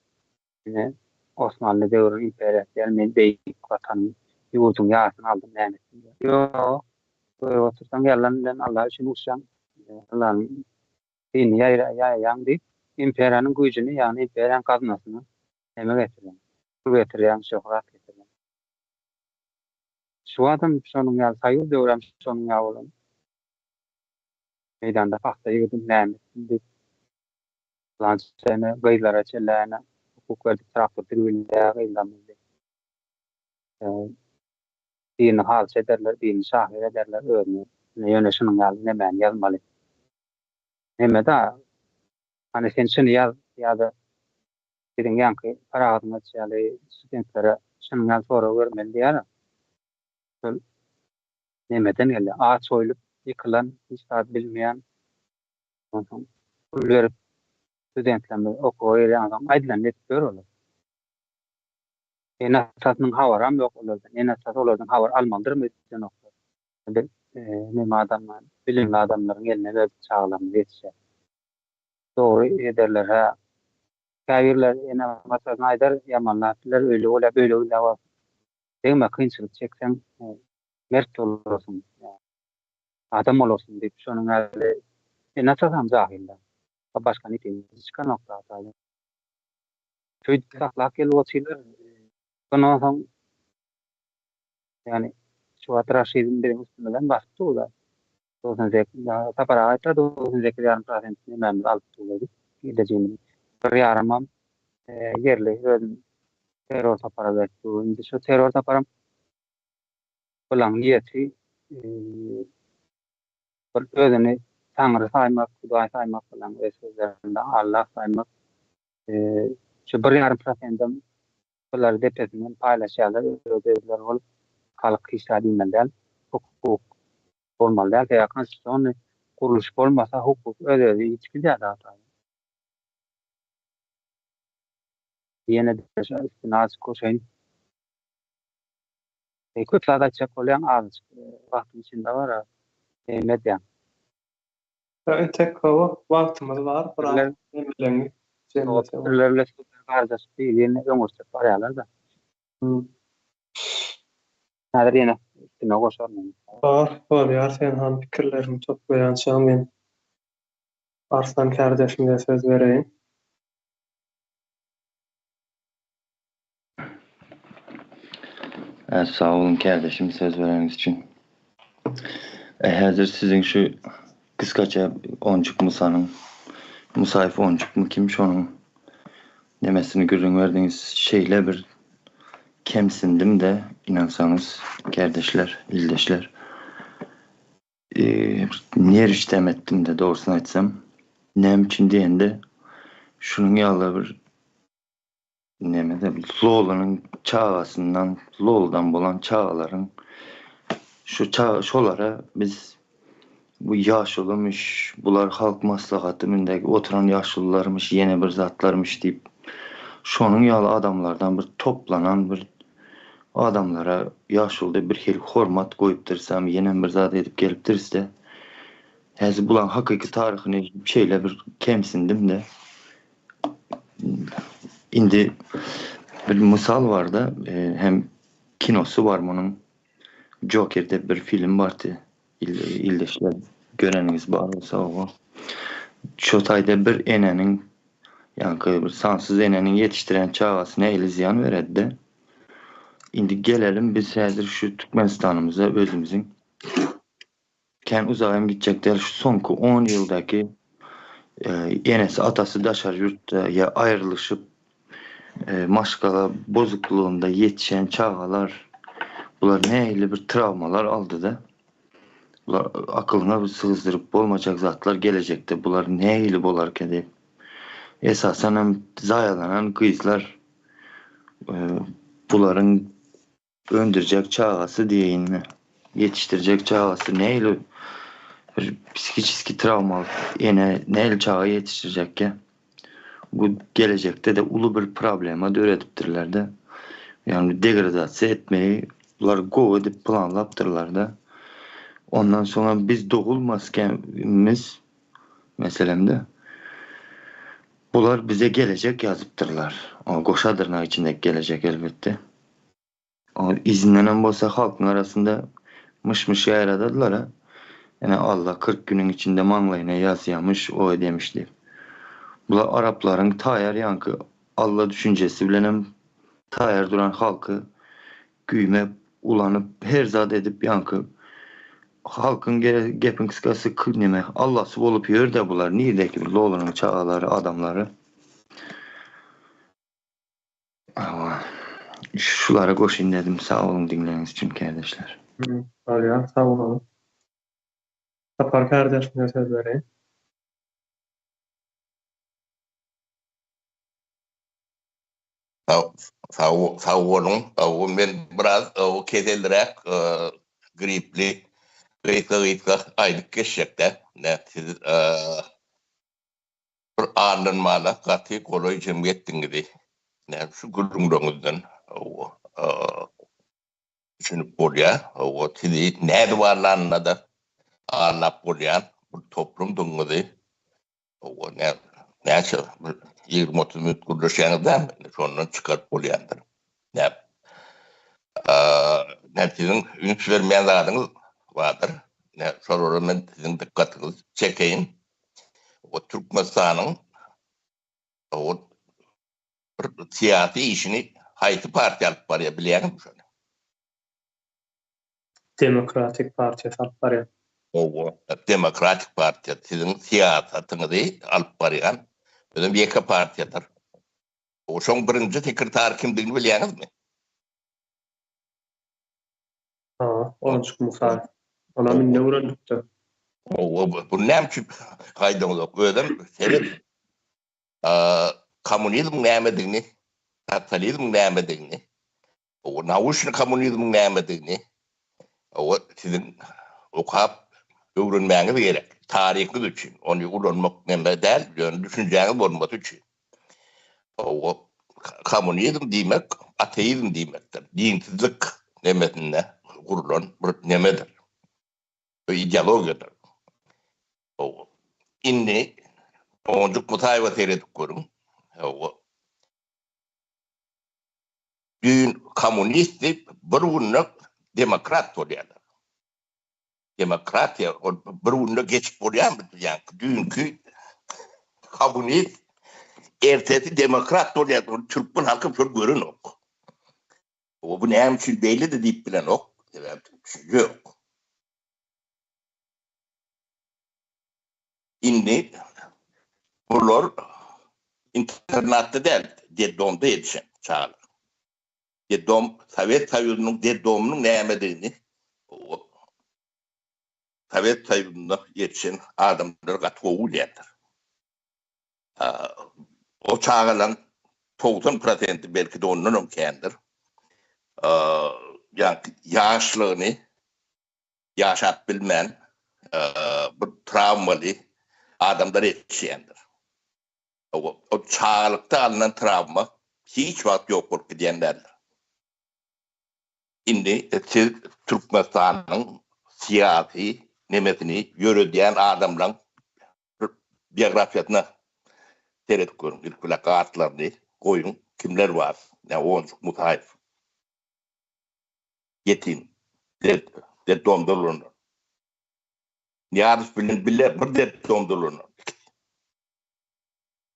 yine Osmanlı devri imperiyası yani beylik vatanın yurdun yağsını aldım yani. Yok. Böyle otursan yalandan Allah için uçan Allah'ın dini yayan deyip imperiyanın gücünü yani imperiyan kazmasını emek getiren. Bu getiren, şöhret getiren. Şu adam sonun ya sayıl devram sonun ya olan. Meydanda fakta yığdım neymesin. Lansene gaylara çelene hukuk verdik tarafı tribünlere gaylamızdı. Dini hal ederler, dini şahir ederler, örneğin. Yönüşünün ne ben yazmalı. Neme de hani sen şunu yaz ya da dedin yankı para adına çeli studentlere şunu yaz sonra vermeli diye. Nemeden geldi. Ağaç oyulup yıkılan, hiç saat bilmeyen verip studentlerle okuyor yani aydınlan netliyor olur. En asasının havaram yok olurdu. En asas olurdu havar almalıdır mı? Nokta. Ne adamlar, bilimli adamların eline verip sağlam yetişe. Doğru ederler ha. Kayırlar en asasını aydar yamanlar öyle öyle böyle öyle var. Değil kıyınçılık çeksen mert olursun. Adam olursun deyip şunun hali en asasam cahiller. Başka niteliği çıkan nokta hatalı. Köy ahlak el vasiler bunun yani şu atraşizm bir üstünden bastı o da. Dolayısıyla zek separata dolayısıyla yarım prosentini memnun alıp oluyordu. Gideceğim. Yarımam yerli terör separat bu. Şimdi şu terör separat olan niyeti özünü Tanrı saymak, Kuday saymak falan sözlerinde Allah saymak şu bir yarım prosentim bunları depresinden paylaşıyorlar. Ödevler olup halk işlediğinden hukuk olmalı. Yani konstitusyon kuruluş olmasa hukuk öyle hiç gidiyor da. Yine de istinaz koşayım. Kötlerde çek olan az vaktin içinde var. Medya. Tek hava vaktimiz var. Bırak emilerini cennete var. Türlerle kardeş değil. Yine ömürse paralar da. Nadir yine istinaz koşarım. Var ya sen han fikirlerimi toplayançam men Arslan kardeşime söz vereyim. Sağ olun kardeşim söz vereniz için. Hazır sizin şu kıskaça Oncuk Musa'nın Musayif Oncuk mu kimmiş onun demesini görün verdiğiniz şeyle bir kemsindim de inansanız kardeşler, ildeşler. Niye iştem ettim de doğrusunu etsem nem için diyen de şunun yağla bir nemede Lola'nın çağasından Lol'dan bolan çağaların şolara biz bu yaşlımış, bular halk maslahatımındaki oturan yaşlılarmış, yeni bir zatlarmış deyip şonun yalı adamlardan bir toplanan bir adamlara yaşlıda bir hel hormat koyup dursam yeni bir zat edip gelip dursa hezi bulan hakiki tarihini şeyle bir kemsindim de indi bir misal var da hem kinosu var bunun Joker'de bir film vardı. İldeşler göreniniz var olsa o. Şotayda bir enenin yani bir sansız enenin yetiştiren çağasına eli ziyan veredi. Indi gelelim biz hazır şu Türkmenistan'ımıza özümüzün uzayım gidecekler şu sonku 10 yıldaki enesi atası daşar yurtta ya ayrılışıp maşkala bozukluğunda yetişen çağalar bunlar neyle bir travmalar aldı da bunlar akılına bir sığızdırıp olmayacak zatlar gelecekte bunlar neyle bolarken deyip esasen hem zayalanan kızlar bunların öndürecek çağası diyeyim yetiştirecek çağası neyle bir psikik travma neyle çağı yetiştirecek ki bu gelecekte de ulu bir problema öğretiptirler de yani degradasyon etmeyi bunlar go edip planlaptırlar da ondan sonra biz doğulmazkenimiz meselemde bunlar bize gelecek yazıptırlar. O Goşadırna içindeki gelecek elbette. O izinlenen bolsa halkın arasında mış yaradadılar ha. Yani Allah 40 günün içinde manlayına yazyamış o demişti. Bunlar Arapların tayar yankı Allah düşüncesi bilenem tayar duran halkı güyme ulanıp her zat edip yankı halkın gepin kıskası neme Allah'sı olup yer de bular niydeki bir Lola'nın çağaları adamları ama şulara koşayım dedim sağ olun dinlediğiniz için kardeşler. Ya sağ olun. Sapar kardeşime söz vereyim. Sağ olun. Ben biraz o kedeldirek gripli gıyıkla aylık geçecekte. Siz bir anlanmalı katı kolay cemiyettin gibi. Şu gülümdüğünüzden düşünüp bolya. Sizi ne varlarına da anlap bolyan bir toplum döngüdü. Neyse 20-30 minut kuruluşlarında sonundan çıkarıp bolyandır. Sizin ünç vermeyen zadınız vardır. Sonra ben sizin dikkatinizi çekeyim. O Türkmenistan'ın o siyasi işini hayti parti alıp var ya bileyelim mi şöyle? Demokratik Parti alıp var ya. O Demokratik Parti sizin siyasetinizi alıp var ya. Bizim bir iki partiyadır. O son birinci sekreter kimliğini bileyelim mi? Oncuk Musa. Ona minne uğrandıktı. Bu nemçük haydamız ödem sebep komünizm nämediğini, kapitalizm nämediğini, o nauşun komünizm nämediğini, O sizin okap öğrenmeniz gerek. Tarihiniz için. Onu ulanmak neme değil, yani düşünceniz olması için. O komünizm demek, ateizm demektir. Dinsizlik nemesine kurulan bir nemedir. O ideolojidir. O inni oncuk mutayva seyredip görün. O düğün komünisti bir günlük demokrat oluyorlar. Demokratiya bir günlük geçip oluyor mu? Yani düğünkü komünist ertesi demokrat oluyor. Türkmen halkı çok görün ok. O bu neyim için belli de deyip bilen ok. Yok. İndi bunlar internette değil, deddomda yetişen çağlar. Deddom, Sovet Soyuzu'nun deddomunun neyemediğini, Sovet Soyuzu'nda yetişen adamlar katı yerdir. O çağılan 90% belki de onun kendir. Yani yaşlığını yaşat bilmeyen bir travmalı adamlar yetişendir. O çağlıkta alınan travma hiç vakit yok olup gidenlerdir. Şimdi siz Türkmenistan'ın siyasi nemesini yürüyen adamların biyografiyasına seyredip görün. Bir plakatlarını koyun. Kimler var? Yani oncuk mutayif. Yetin. Deddomdurluğunu. Niyarız bilin bile bir deddomdurluğunu.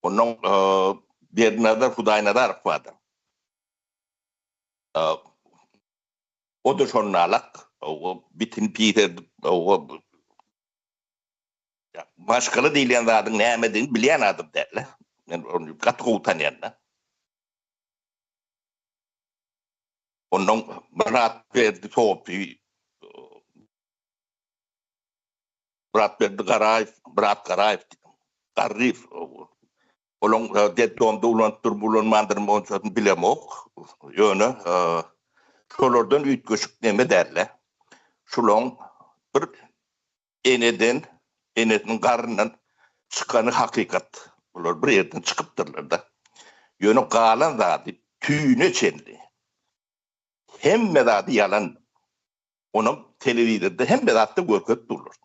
Onun derdinadar Hudaynadarov vardı. O da şonnalık. O bitin Peter o başkalı değilen adın ne emediğini bilen adım derler. Yani onu katı utanyanlar. Onun Murat verdi topi. Murat verdi Murat Karayev. Garif. Onun deddomda ulanıp bulunmandırma onçatını bilemok. Yani şolardan üç köşük neme derler. Şulon bir enedin karnından çıkanı hakikat. Bunlar bir yerden çıkıptırlar da. Yani kalan zaten tüyüne çendi. Hem zaten yalan. Onun televizyonda hem zaten görküt durur.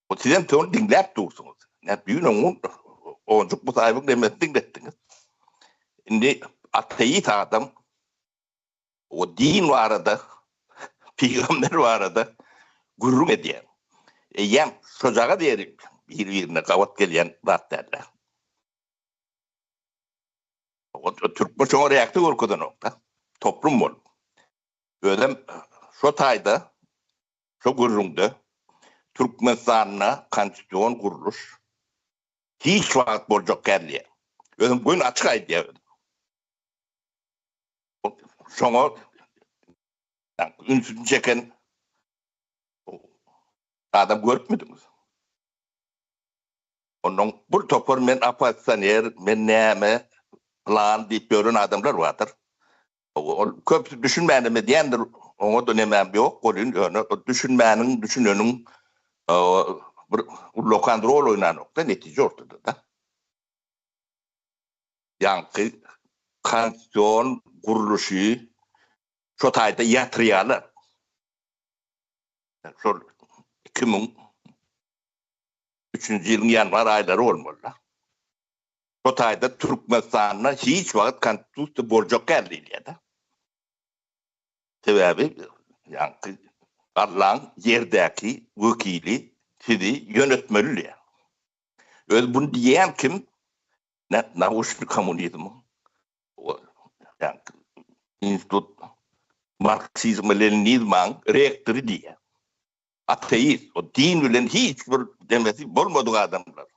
O sizden onu dinleyip dursunuz. Yani büyün onun oncuk bu sahibi demesi dinlettiniz. Şimdi ateist adam o din var arada, peygamber var arada gurur ediyor. Yem çocuğa diyelim birbirine kavat gelen zat derler. O Türkmen çoğu reaktör korkudan nokta. Toplum var. Öyle şu tayda, şu gururunda Türkmenistan'la konstitüsyon kuruluş hiç vakit borcuk geldi. Öyle bugün açık aydı. Sonra ünsüzünü çeken adam görüp müydünüz? Onun bu topur men apasaner, men neme plan deyip görün adamlar vardır. O köp düşünmeyene diyendir. Ona dönemem yok. O düşününün lokal rol oynayan nokta netice ortada da. Yani konstitüsyon kuruluşu şu tayda yatırıyorlar. Şu 2003 yılın yanvar ayları olmalı. O tayda Türkmenistan'la hiç vakit konstitüsyon borcuk geldi ya da. Sebebi yani Allah'ın yerdeki vekili sizi yönetmeli ya. Öyle bunu diyen kim? Ne hoşlu komünizmi? Yani institut Marksizm Leninizm'in reaktörü diye. Ateist, o din bilen hiçbir demesi olmadığı adamlar.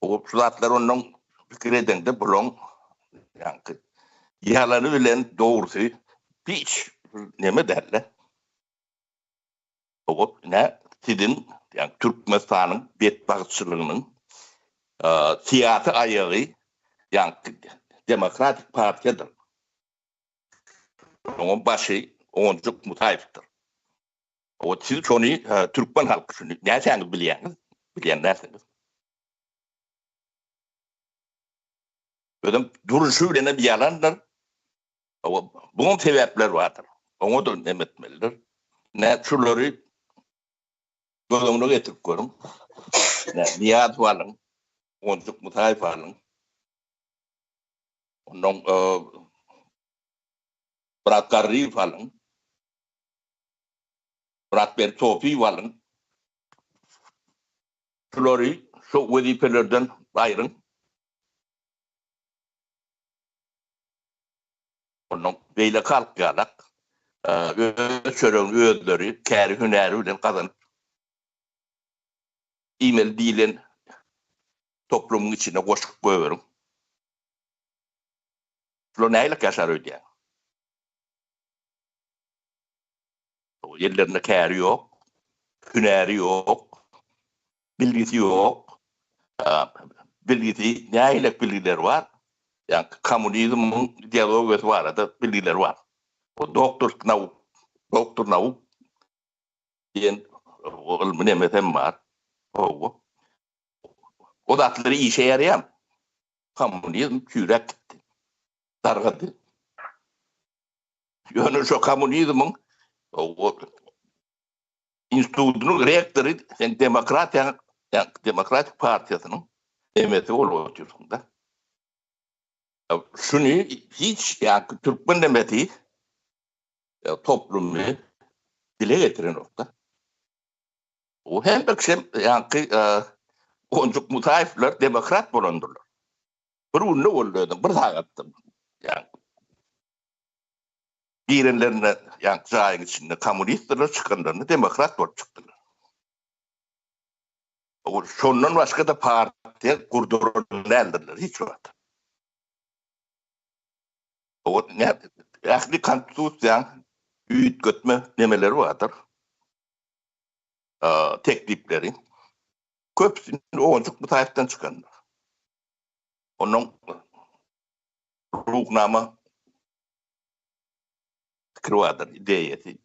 O zatlar onun fikir eden de bulun. Yani yalanı bilen doğrusu hiç ne derler? O ne? Sizin yani Türkmenistan'ın bedbahtçılığının siyasi ayağı yani Demokratik Parti'dir. Onun başı oncuk mutayiptir. O siz şonu Türkmen halkı şunu näçäňiz bilýäňiz. Ödüm duruşu bilen bir yalandır. Bunun sebepler vardır. Onu da demetmelidir. Ne şuları gözümüne getirip görüm. Nihat varlığın, oncuk mutayip varlığın. Onun Bırak Garri varlığın. Bırak Bertofi varlığın. Şuları şu vazifelerden ayrın. Onun beyle kalkayarak çörün ödleri, kâri hüneriyle kazanıp e-mail dilen toplumun içine koşup koyuyorum. Şunu neyle yaşar ödeyen? Yerlerinde kâri yok, hüneri yok, bilgisi yok. Bilgisi, neyle bilgiler var? Yani komünizmin diyalogisi var da bilgiler var. O doktor nauk diyen ilmi var. O da atları işe yarayan. Komünizm çürek gitti. Dargadı. Yani şu komünizmin institutunun rektörü Demokratik Partiyasının demeti oluyorsun da. Şunu hiç yani Türkmen demeti toplumu dile getiren nokta. O hem bir şey yani oncuk mutayifler demokrat bulundurlar. Bir ünlü oluyordu, bir sağattım. Yani birinlerine yani cahil içinde komünistler çıkanlarını demokrat olup çıktılar. Şundan başka da partiye kurdurulduğunu eldirler, hiç vardı. O ne? Ahli konstitusyon üyüt götme demeleri vardır. Teklifleri. Köpsünün oncuk mutayiften çıkanlar. Onun ruhnama fikri vardır, ideyeti.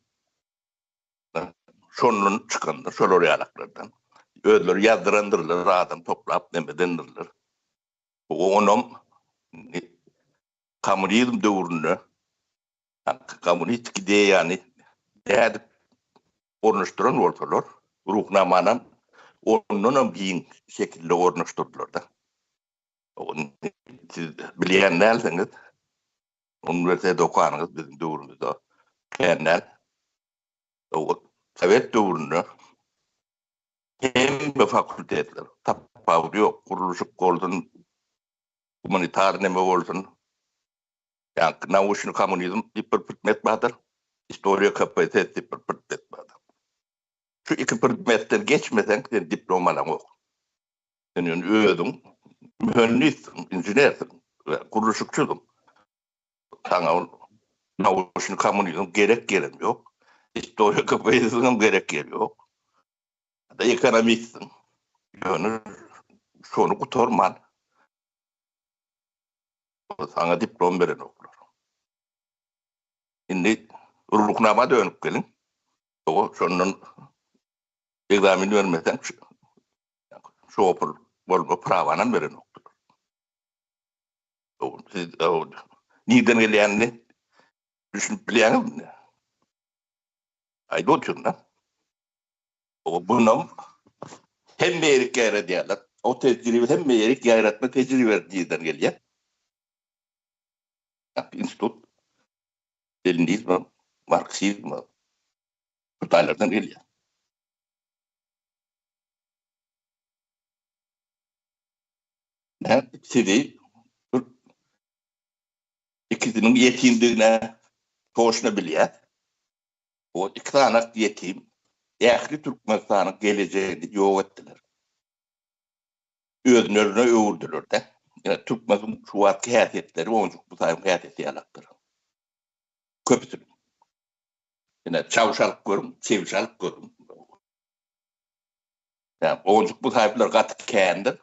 Şunun çıkanlar, şöyle realaklardan. Ödleri yazdırandırırlar, adam toplap demedendirler. Onun komünizm dövrünü, komünist ideyi yani edip ornaştıran ortalar, ruhnamanın onun bir şekilde ornaştırdılar da. Siz bileyenlerseniz, üniversitede okuyanınız bizim dövrümüzde, kendiler, Sovet dövrünü hem fakültetler, tapavri yok, kuruluşuk olsun, humanitar neme olsun, yani nauşunu komünizm bir pırpırtmet vardır, historia kapasitesi bir pırpırtmet vardır. Şu iki pırpırtmetten geçmesen sen diplomalan yok. Senin öğüdün, mühendissin, injinersin, kuruluşukçusun. Sana nauşunu komünizm gerek yok. Historia kapasitesinin gerek yok. Da ekonomistsin. Yani şunu kutorman. Sana diplom veren olur. Şimdi ruhnama dönüp gelin. O şunun egzamini vermesen şu opul bolma pravanan veren olur. Siz niden geliyenini düşünüp bileğiniz mi? Ayda otuyorsun lan. O bunun hem meyerik gayret diyorlar. O tecrübe hem meyerik gayretme tecrübe diyeden geliyor. İnstitut, Leninizm, Marksizm, Kutaylardan geliyor. Ne? Sizi ikisinin yetimliğine hoşuna biliyor. O iki tane yetim, ehli Türkmenistan'ın geleceğini yok ettiler. Özlerine övürdüler de. Yani Türkmen'in şu anki hayatiyetleri, oncuk bu sayım hayatiyeti yalaktır. Köpüsün. Yani çavuşalık görüm, çevişalık görüm. Yani oncuk bu sayımlar katı kendir.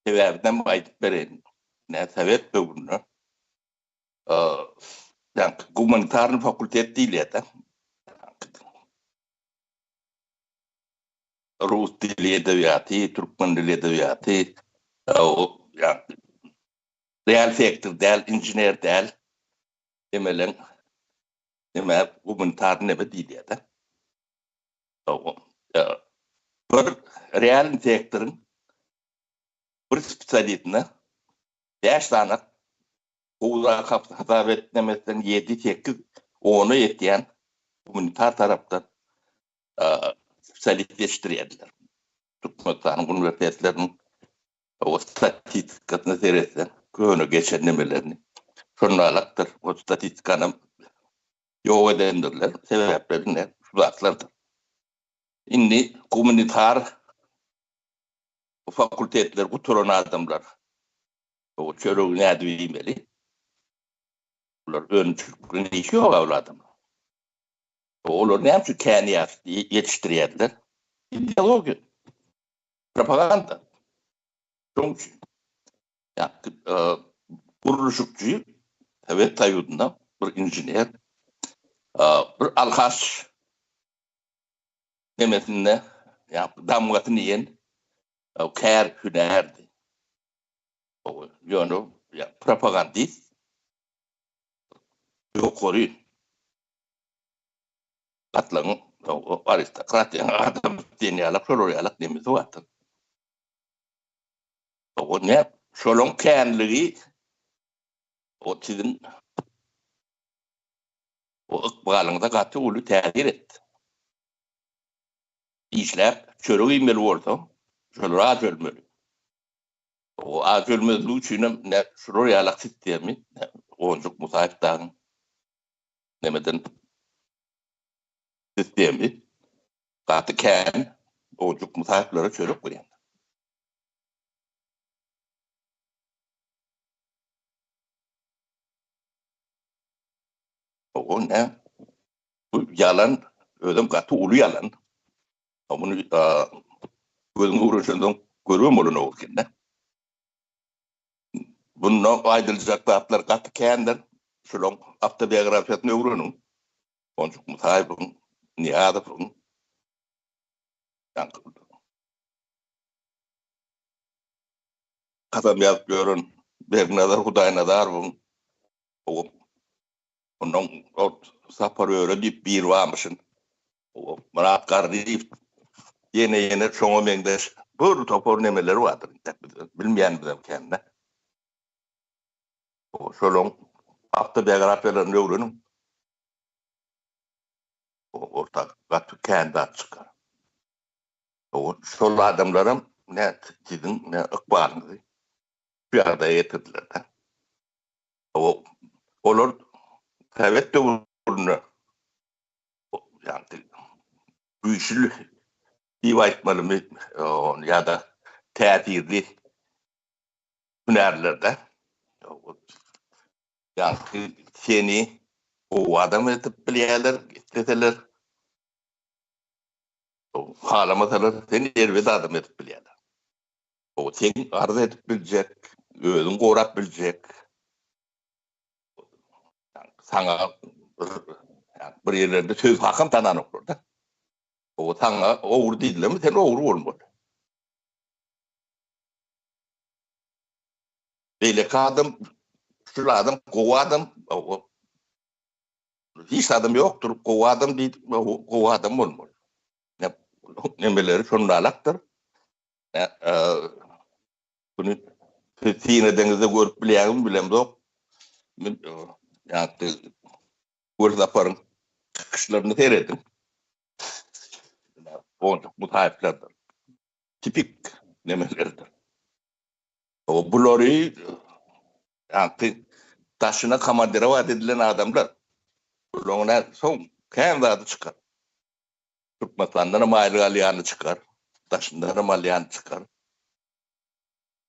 Sebebinden aydıp verin. Ne sebep dövrünü. yani humanitarny fakultet diýilýär. Rus dili edebiýaty, türkmen dili edebiýaty, o yani real faktör däl, injiner däl. Demelen nime humanitarny nebe diýilýär. O bir real faktörün bir spesialitine 5 tane Uğra hata etmemesinden 7-8 onu etiyen humanitar taraftan spesialistleştiriyediler. Türkmenistan üniversitelerinin o statistikasını seyretsen, köyünü geçen nemelerini şunlarlaktır. O statistikanın yok edendirler, sebeplerine şulatlardır. Şimdi humanitar fakültetler, oturan adamlar o çörüğü ne düğmeli? Bunlar öncükün işi yok avladım. Olur ne yapıyor? Kendi yetiştiriyediler. İdeoloji. Propaganda. Çünkü yani, kuruluşukçuyu evet Tayyud'una bir injiner bir alhaş demesinde yani damgatını yiyen kâr hünerdi. Yani propagandist yok koruyor. Katlanın aristokrat yani adam deniyalak, floriyalak demesi vardır. O ne? Şolun kendiliği o sizin o ıkbalında katı ulu tehir etti. İşler çörü imeli olsa şöyle az ölmeli. O az ölmeli için ne floriyalak sistemi ne oncuk musahip dağın nemeden sistemi katı ken oncuk musahipleri çörük koyan. O ne? Bu yalan, ödüm katı ulu yalan. Bunu gözün uğraşından görüyorum onu okurken. Bunun aydılacak dağıtlar katı kendiler. Şunun autobiyografiyatını öğrenin. Oncuk musahibin, nihadifin. Kasam yazıp görün. Bergnadar, Hudaynadar bunun. Onun sapar öyle deyip bir varmışın. Murat Kardeş'in yine çoğu mendeş böyle topor nemeleri vardır. Bilmeyen bizim kendine. Şolun autobiyografiyalarını öğrenin. Ortak katı kendi at çıkar. Şol adamlarım ne sizin ne ıkbalınızı bir arada getirdiler de. Olur evet de bunu yani güçlü diva mı ya da teatirli hünerlerde yani seni o adam edip bilyeler isteseler halamasalar seni elbette adam edip bilyeler. O seni arz edip bilecek, özün korup bilecek. Yani sana bir yerlerde söz hakkım tananık burada. O sana oğur değiller mi? Sen oğur olmalı. Böyle kadın, şu adam, kovadım, hiç adam yoktur, kovadım değil, kovadım olmalı. Nemeleri şunlarlaktır. Bunu Sine denizde görüp bilem yok. Yani görüp yaparım. Kışlarını seyredin. Boncuk mutahiplerdir. Tipik nemelerdir. O bunları yani taşına kamandira vaat edilen adamlar. Bunlar son kendi adı çıkar. Türkmenistan'dan mali aliyanı çıkar. Taşından mali aliyanı çıkar.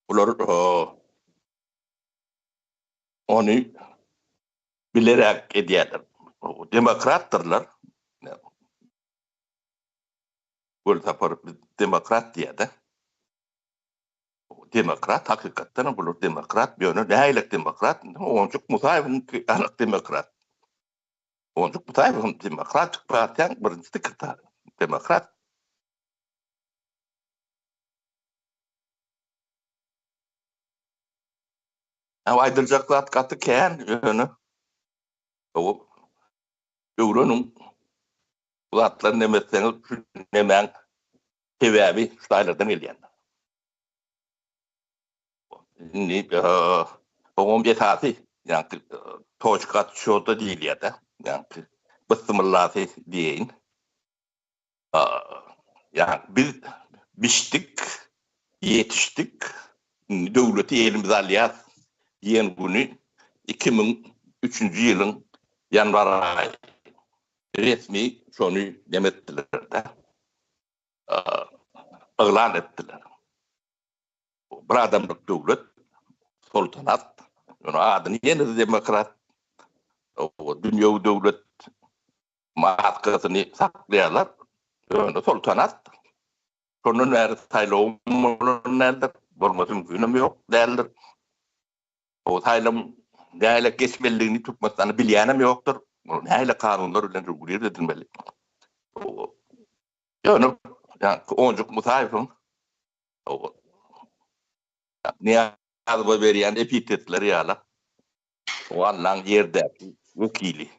Bunlar onu bilerek ediyorlar. Demokrattırlar. Böyle tapar demokrat diye de. Demokrat hakikaten bulur demokrat bir yönü. Ne aylık demokrat? Oncuk musayibin alık demokrat. Oncuk Mutayev'in Demokratik Partiyan birinci sekreteri. Demokrat. Ama aydıracaklar katı keğen yönü. O Euro'nun bu atların nemetseniz nemen sebebi şutaylardan geliyen. Şimdi onun bir esası yani toçkat şurada değil ya da yani bısımırlatı diyeyin. Yani biz biçtik, yetiştik, devleti elimize alıyaz. Yeni günü 2003. yılın yanvar ayı resmi şunu demettiler de ilan ettiler. Bir adamlık devlet, sultanat, onu adını yeni demokrat, o dünya devlet matkasını saklayalar, onu sultanat. Sonun er taylığım nerede? Bulmasın günüm yok derler. O taylığım neyle geçmeliğini tutmasını bilyenim yoktur. Neyle kanunlar ile reguliye edilmeli. Yani oncuk Mutayev'in Niyazi veriyen epitetleri yala. O Allah'ın yerde vekili.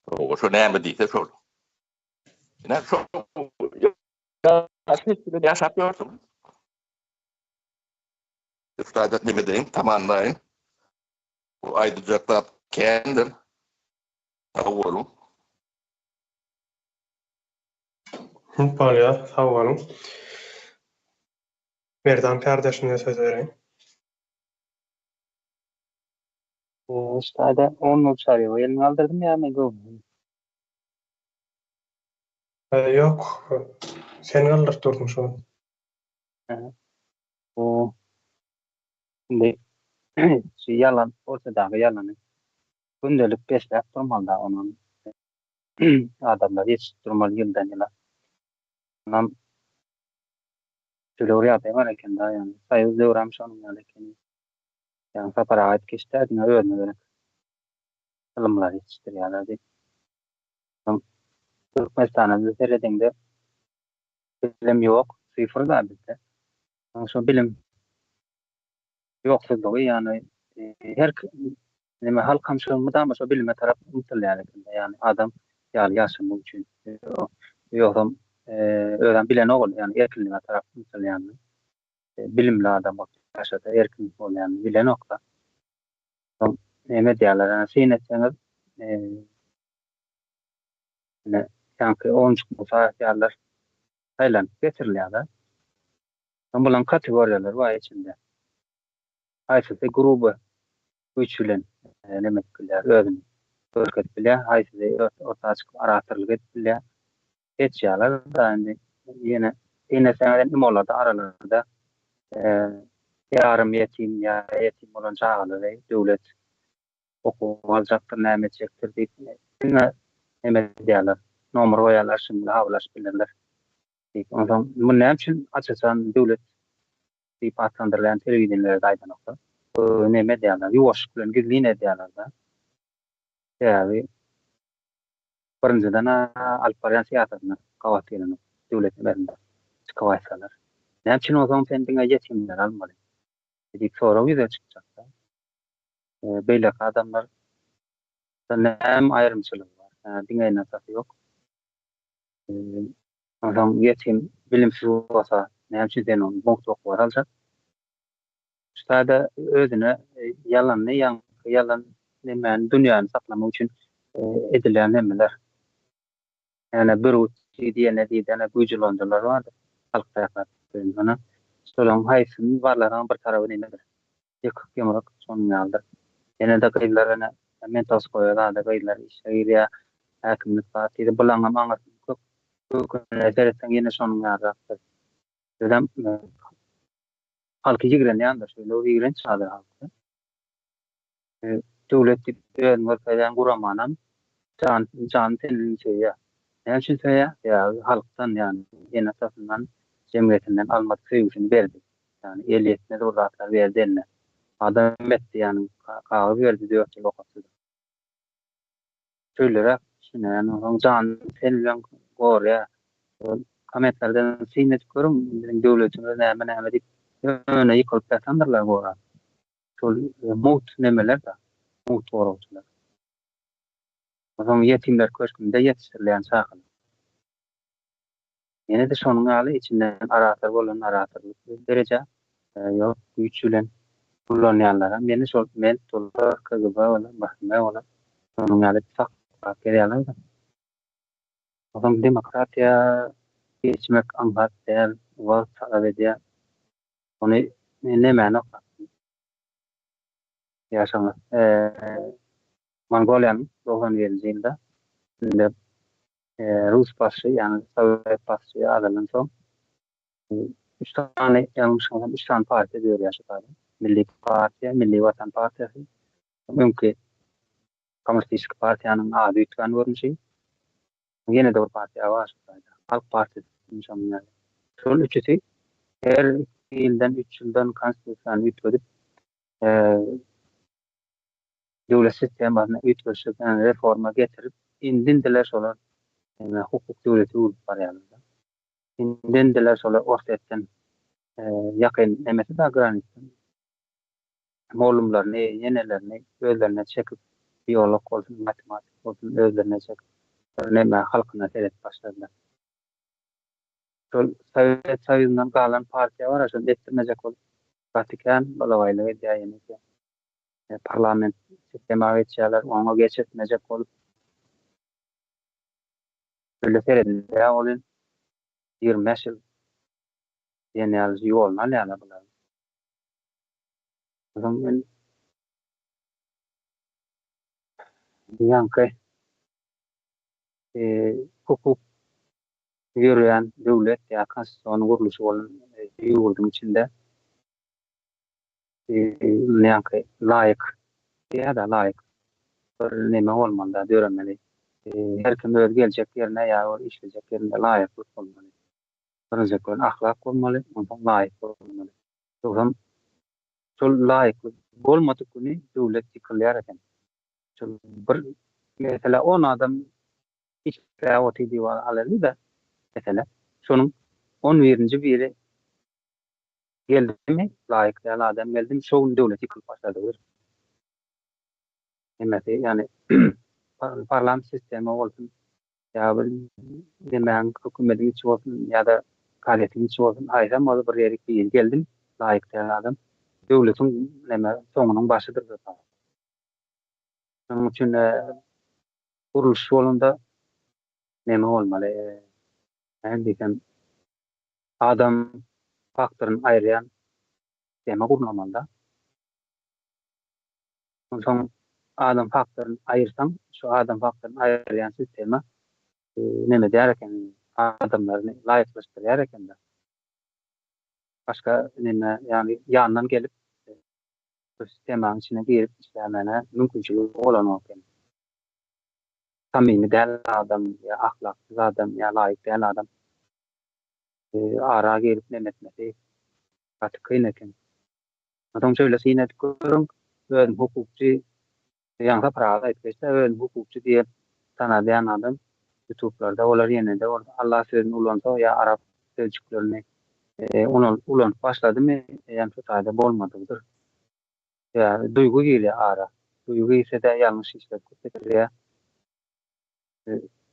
O şu neyme değilse şu. Yine şu yaşapıyorsun. Üstadet ne bedeyim tamamlayın. O aydıracaklar kendim. Tavuğum. Balya, sağ olun. Merdan kardeşine söz vereyim. Üstada 10 çağırıyor. Elini aldırdım ya ben gördüm. Yok. Sen kaldır durdun şu an. O şimdi yalan ortadaki yalanı gündelik beslep durmalı onun adamlar yetiştirmeli yıldan yıla. Ondan şöyle oraya atayım arayken daha yani. Sayı uğramış onun yani. Yani kapara ait kişiler yine öğrenmelerek ılımlar yetiştiriyorlar diye. Türkmenistan'da seyredince bilim yok. Sıfır da bizde. Sonra bilim yoksuzluğu yani her nime halk kamşılımı da ama şu bilime taraf unutul yani adam yani yaşamı için yok öğren bilen oğul yani erkinliğe taraf unutul yani bilimli adam yaşadı erkin ol yani bilen okla medyalar yani sinetseniz ne yani 10 musafirler Tayland getiriliyorlar. Bulan kategoriyalar var içinde. Hayfete grubu güçlülen nemekler ödün örgüt bile hayfete ortaya çıkıp aratırlık etbile geçiyorlar da yani yine seneden imolarda aralarda yarım yetim ya yetim olan çağlı ve devlet oku alacaktır ne edecektir deyip yine diyorlar numara koyarlar şimdi havlaş bilirler. Ondan bu ne için açıkçası devlet deyip atandırılan televizyonlarda aydan okta. Ne diyorlar? Yuvaşıkların gizliğine diyorlar da. Yani birinciden Alparyan siyasetine kavatiyenin devletin verinde kavaysalar. Ne için o zaman kendine yetimler almalı? Dedik sonra bize çıkacak da. Böyle adamlar da hem ayrımcılığı var. Yani dinleyen nasası yok. O zaman yetim bilimsiz olsa ne için sen onu bonktok var alacak. Üstada özüne yalan yani dünyanı saklamak için edilen emeler. Yani bir uçu diye ne diye ne gücülendirler vardı. Halkta yaklaştığında bana. Solon haysın varların bir tarafı nedir? Yakık yumruk sonunu aldı. Yine de kıyılarına mentos koyuyorlar da kıyılar şehirya hakimlik partiydi. Bulangam anlatım çok. Edersen yine sonunu aldı. Dedim halkı yigren yandır. Şöyle o yigren çağdır halkı. Devlet ülkeden kuramanan can telin ya. Ne için ya halktan yani en asasından cemiyetinden almak sevgisini verdi. Yani ehliyetine de oradakiler verdi eline. Adam etti yani kahve verdi diyor ki lokasında. Şöyle Yani onun can sen bilen gor ya. Kametlerden sinnet görüm devletimiz näme dip öne yıkılıp sandırlar gora. Şol mut nemeler da mut borçlar. O zaman yetimler köşkünde yetiştirilen sakın. Yine de şonun alı içinden aratır bolan aratırlık derece yok güçlülen kullanyanlara meni şol men tolar kızıba ola bakma ola şonun alı sak bakyalar da. O zaman demokratiya geçmek anlat der var sadece onu ne mena yaşamak. Mongolia'nın 97 yılında şimdi, Rus başı yani Sovyet başı adının son 3 tane yanlış olmasam 3 tane parti diyor yaşadı. Milli Parti, Milli Vatan Partisi, mümkün Komünist Parti'nin adı lütfen varmış. Yine de o parti var. Halk Partisi yani. Şol üçüsü her yıldan 3 yıldan konstitusyon ütüdüp devlet sistemine ütüdüp reforma getirip indindiler şolar hukuk devleti olup var yani. Indindiler şolar ortadan yakın emesi de granitsin. Molumlarını, yenelerini özlerine çekip biyolog olsun, matematik olsun özlerine çekip neme halkına seyret başladılar. Şol Sovyet Soyuzu'ndan kalan partiye var aşın ettirmeyecek olup Vatikan balavaylı ve diyayeni parlament sistema ve çağlar ona geçirtmeyecek olup öyle seyredildi ya olun 25 yıl genealoji yoluna ne alabilir? O zaman yankı hukuk yürüyen devlet ya konstitusyon kuruluşu olan yurdun içinde yankı layık ya da layık neme olmalı diyorum her kim öz gelecek yerine ya o işleyecek yerine layıklık olmalı. Birinci konu ahlak olmalı, ondan layık olmalı. O zaman şol layıklık olmadık günü devlet yıkılıyor eken. Şol bir mesela 10 adam iş kıyafeti diye alır da mesela şunun 11. biri geldi mi layık değerli adam geldi mi şovun devlet yıkılıp başladı. Yani parlament sistemi olsun ya bir demeyen hükümetin içi olsun ya da kaletin içi olsun ayrı modu bir yere bir geldim layık değerli adam devletin sonunun başıdır zaten. Onun için kuruluş yolunda neme olmalı? Yani diyeceğim adam faktörün ayırayan sisteme kurulmamalı. Son adam faktörün ayırsan şu adam faktörün ayırayan sisteme neme derken adamlarını layıklaştırırken de başka neme yani yandan gelip bu sistemin içine girip işlemene mümkünçülüğü olan olken. Samimi değerli adam ya ahlaksız adam ya layık değerli adam ara gelip neme etmesi katı kıyneken. Adam şöyle sinet görün ön hukukçu yanka parada etkeşte ön hukukçu diye tanıdıyan adam YouTube'larda olar yine de Allah sözünü ulansa ya Arap sözcüklerini onu ulan başladı mı yani tutayda olmadıdır. Ya duygu geliyor ara. Duygu ise de yanlış işletir ya.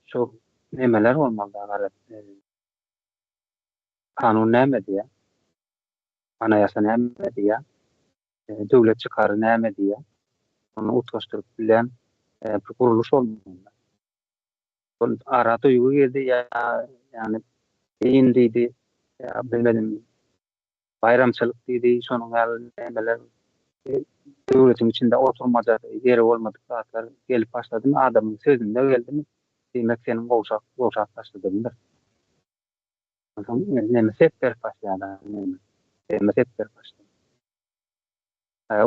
Çok nemeler olmalı ara. Kanun neydi ya? Anayasa neydi ya? Devlet çıkarı neydi ya? Onu ulaştırıp bilen bir kuruluş olmalı. Ara duygu geldi ya yani indiydi ya bilmedim bayramçılık dedi sonun nemeler devletin içinde oturmaca yeri olmadık saatler gelip başladı mı adamın sözünde geldi mi demek senin kovşak başladığındır. Neyse hep der başlayan neyse hep der başlayan.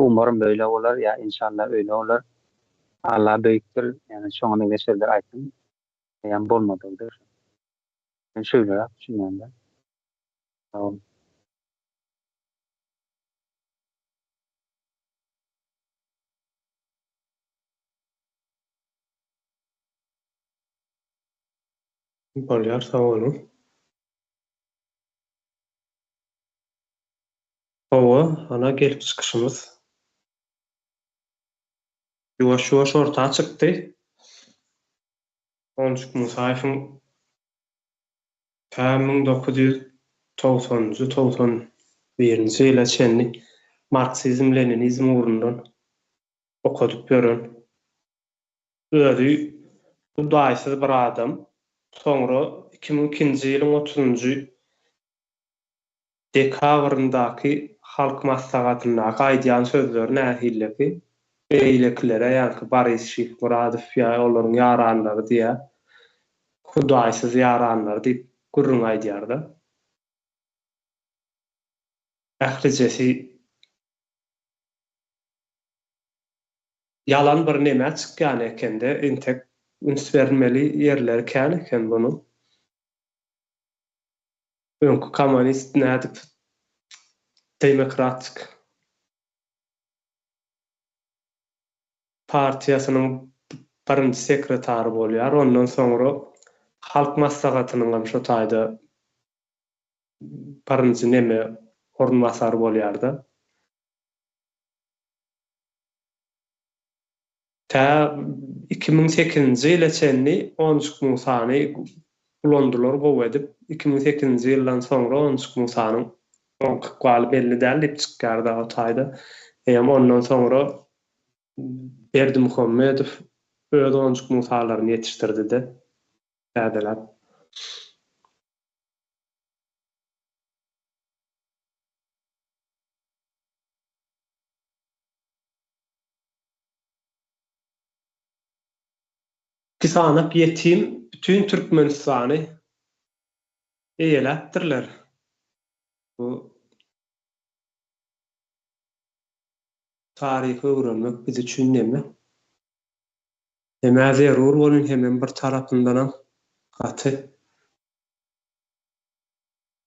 Umarım böyle olur ya inşallah öyle olur. Allah büyüktür yani şu an öyle şeyler aytın yani bulmadıdır. Ben şöyle düşünüyorum ben. Tamam. Bolýar, sag bolun. Owa, ana gelip çykyşymyz. Ýuwaş-ýuwaş ortağa çykdy. Onçuk Musaýewiň 1991-nji ýyla çenli Marksizm-Leninizm ugrundan okadyp beren özi bu daýsyz bir adam. Soňra 2002-nji ýylyň 30-njy dekabryndaky halk maslahatyna gaýdýan sözleri nähilleki eýlekilere ýa-ni Boris Şikmuradow ýa olaryň ýaranlary diýä hudaýsyz ýaranlar diýip gurrun aýdýarda. Ählijesi yalan bir neme çykýan ekende intek üns berilmeli ýerleri kän eken bunu. Öňkü kommunist nädip demokratik partiýasynyň birinji sekretary bolýar. Ondan soňra halk maslahatynyň hem şo taýda birinji neme ornbasary bolýarda. Ta 2008-nji ýyla çenli 13 Musany bulandylar gowy edip 2008-nji ýyldan soňra 13 Musanyň galy belli däl diýip çykýarda o taýda. Ondan soňra Berdimuhammedow öz 13 Musalaryny ýetişdirdi-de. Dädeler. Kisanap yetim bütün Türkmenistany eýeläpdirler. Bu taryhy öwrenmek biz üçin näme? Heme zerur bolun hemen bir tarapyndan gaty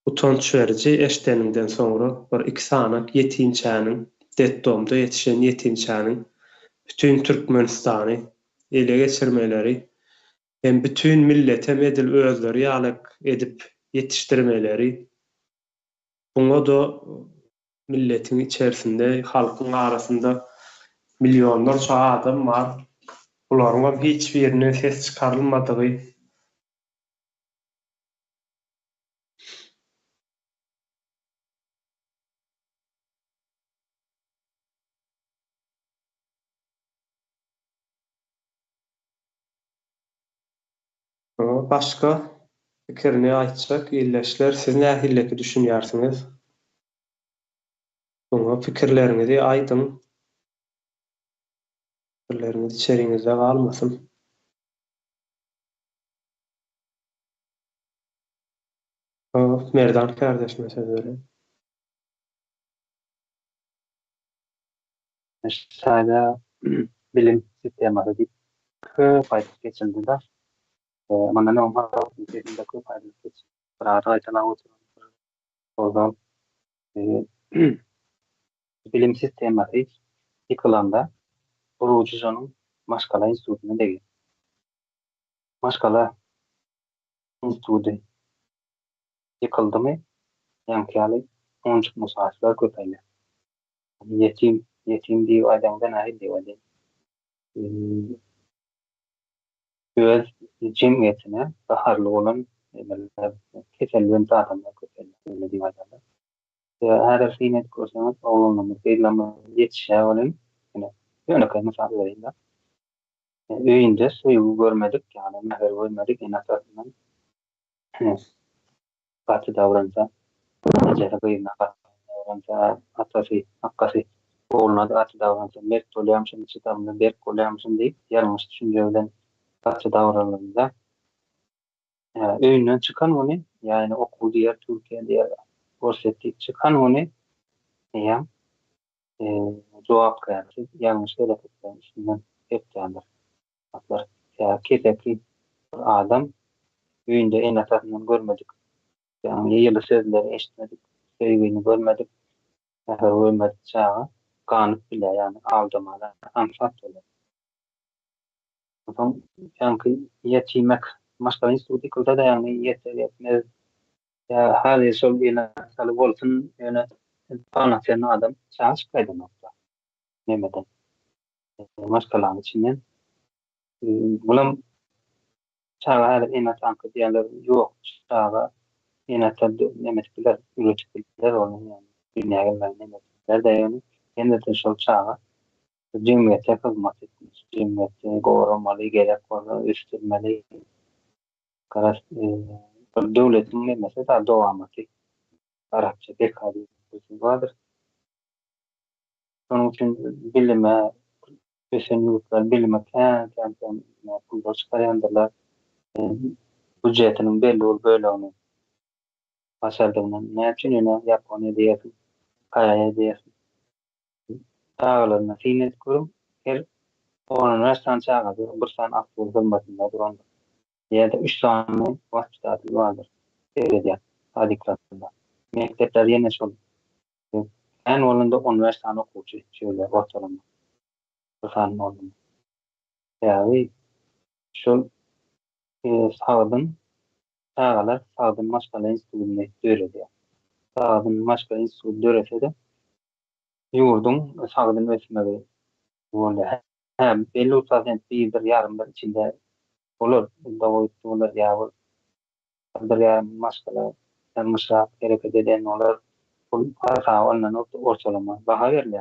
utanç verici eşdenimden soňra bir iki sanak yetimçäniň detdomda ýetişen yetimçäniň bütün Türkmenistany ele geçirmeleri hem bütün millete edil özleri ýalyk edip ýetişdirmeleri buňa da milletin içerisinde halkyň arasında milyonlarça adam var. Olaryň hiç birine ses çıkarılmadığı başka fikirini aýtjak illeşler siz nähilleki düşünýärsiňiz? Buňa fikirleriňizi aýdyň. Fikirleriňiz içeriňizde galmasyn. Merdan kardeş meseleleri. Şaýda bilim sistemleri diýip köp aýdyp geçildi-de. Mana normal ýerinde köp aýdyp geçildi. Bir ara aýtanak oturan. Ozan bilim sistemleri ýykylanda Guruji janyň Maşgala institutyna degi. Maşgala instituty ýykyldymy? Ýa-ni 13 musaçlar köpeýdi. Yetim diýip aýdanda nähili diýip öz jemgyýetine baharly bolan keselden adamlar köpeýdi diýip aýdanda. Her synet görseňiz oglanymy beýlamy ýetişä bolan ýöne kaymasy berýär. Öýünde söýgü görmedik, ýani meher görmedik, enasatyndan gaty dawransa, jere gyna dawransa, atasy, akkasy oğluna da gaty dawransa, merk bolýarmyşyn, çıtamda berk bolýarmyşyn diýip ýalňyş düşünje bilen gaty dawranýarlar. Öýünden çykan ony, ýani okul diýer, Türkiýe diýer, görsetdik çykan ony, ýa jogap berýär, ýalňyş gerekden şundan hepdendir. Atlar ya keteki adam öýünde enasatyndan görmedik. Yani ýyly sözleri eşitmedik, söýgüni görmedik, meher görmedik çağa ganyp bile yani aldamalar ansat bolar. Onuň ýanky ýetimek başka institut kılda da yani yeter ya hali sol yine salı bolsun yani anlatyan adam şans kaydı nokta. Nemeden. Maskalan içinden. Bulam çağa her en tankı diyenler yok. Çağa en tadı nemetkiler üretikler onun yani. Dünyaya gelen nemetkiler de yani. Yine de sol çağa cemiyete hizmet etmiş. Cemiyete korumalı, gerek var, üstürmeli. Karar devletin ne mesela doğaması. Arapça bekari vardır. Onun için bilime, köşen yurtlar, bilime kendi pullar çıkarıyandırlar. Ücretinin belli ol böyle onu. Başardığından ne için yine Japonya diyesin, Kaya'ya diyesin. Çağlarına sinet kurum, her onun üniversiteden çağladı, bir tane akıl kılmasında durandı. Ya da 3 tane vasıftatı vardır. Seyrediyor, sadiklatında. Mektepler yine sol. En olunda üniversiteden okucu, şöyle ortalama. Bir tane oldu. Yani şu sağdın, çağlar sağdın maşgala institutunu dörediyor. Sağdın maşgala institutu dörese de yurdun sağdın ösmeli oldu. Hem belli utasın bir yarımlar içinde olur. Olur ya bir yarım maşgala hem müşahit gerek eden olur. Bu sağ ondan ortalama baha verilir.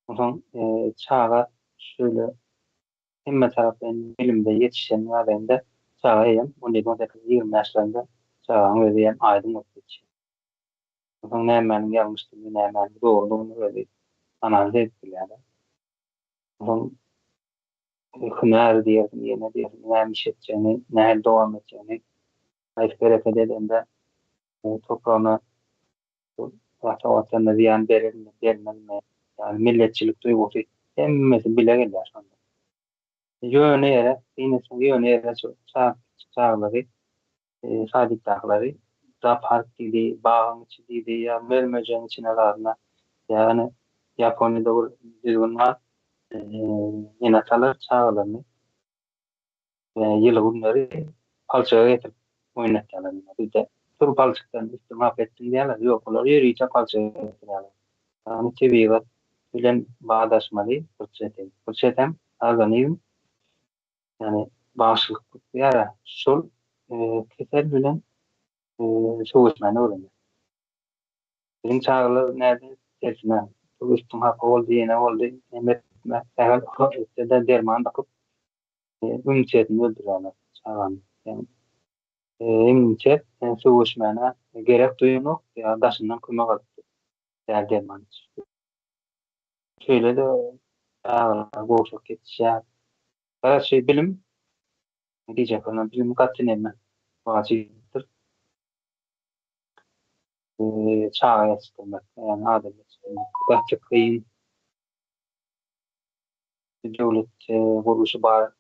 O zaman çağa şöyle hem taraftan bilimde yetişenler de çağayım 17-18-20 yaşlarında çağın ödeyen aydın okuyucu. O zaman hemen yanlıştığını, hemen doğruluğunu öyle analiz ettiler. O zaman hüner diyelim, yine diyelim, ne iş edeceğini, ne devam edeceğini, hayf gerek edildiğinde toprağına vatanına ziyan verir mi, vermez mi? Yani milletçilik duygusu hemmesi bile gelir sonra. Yöne yere, yöne yere çağları, sadik dağları, da park dedi, bağın içi dedi, ya mölmöceğin içine varına, yani Japonya'da bir var, yine çalar çağlarını, yılı bunları palçaya getirip oynatıyorlar. Bir de tur palçıktan istimaf etsin diyorlar, yok olur, yürüyece palçaya getiriyorlar. Yani tebiğat bilen bağdaşmalı, fırsatım, organizm, yani bağışıklık ya sol keser bilen soğuşmanı öğrenir. Bizim çağlar nerede tersine soğuştum hak oldu yine oldu emet mesela da derman bakıp ümçetini öldürüyorlar çağlarını. Yani ümçet soğuşmana gerek duyunu ya daşından kuymak alıp derman. Şöyle de çağlar boşluk geçişler. Her şey bilim diyecek ona bilim katlanma vaciptir. Çağa yetiştirmek, yani adım yetiştirmek. Daha kıyın devlet kuruluşu var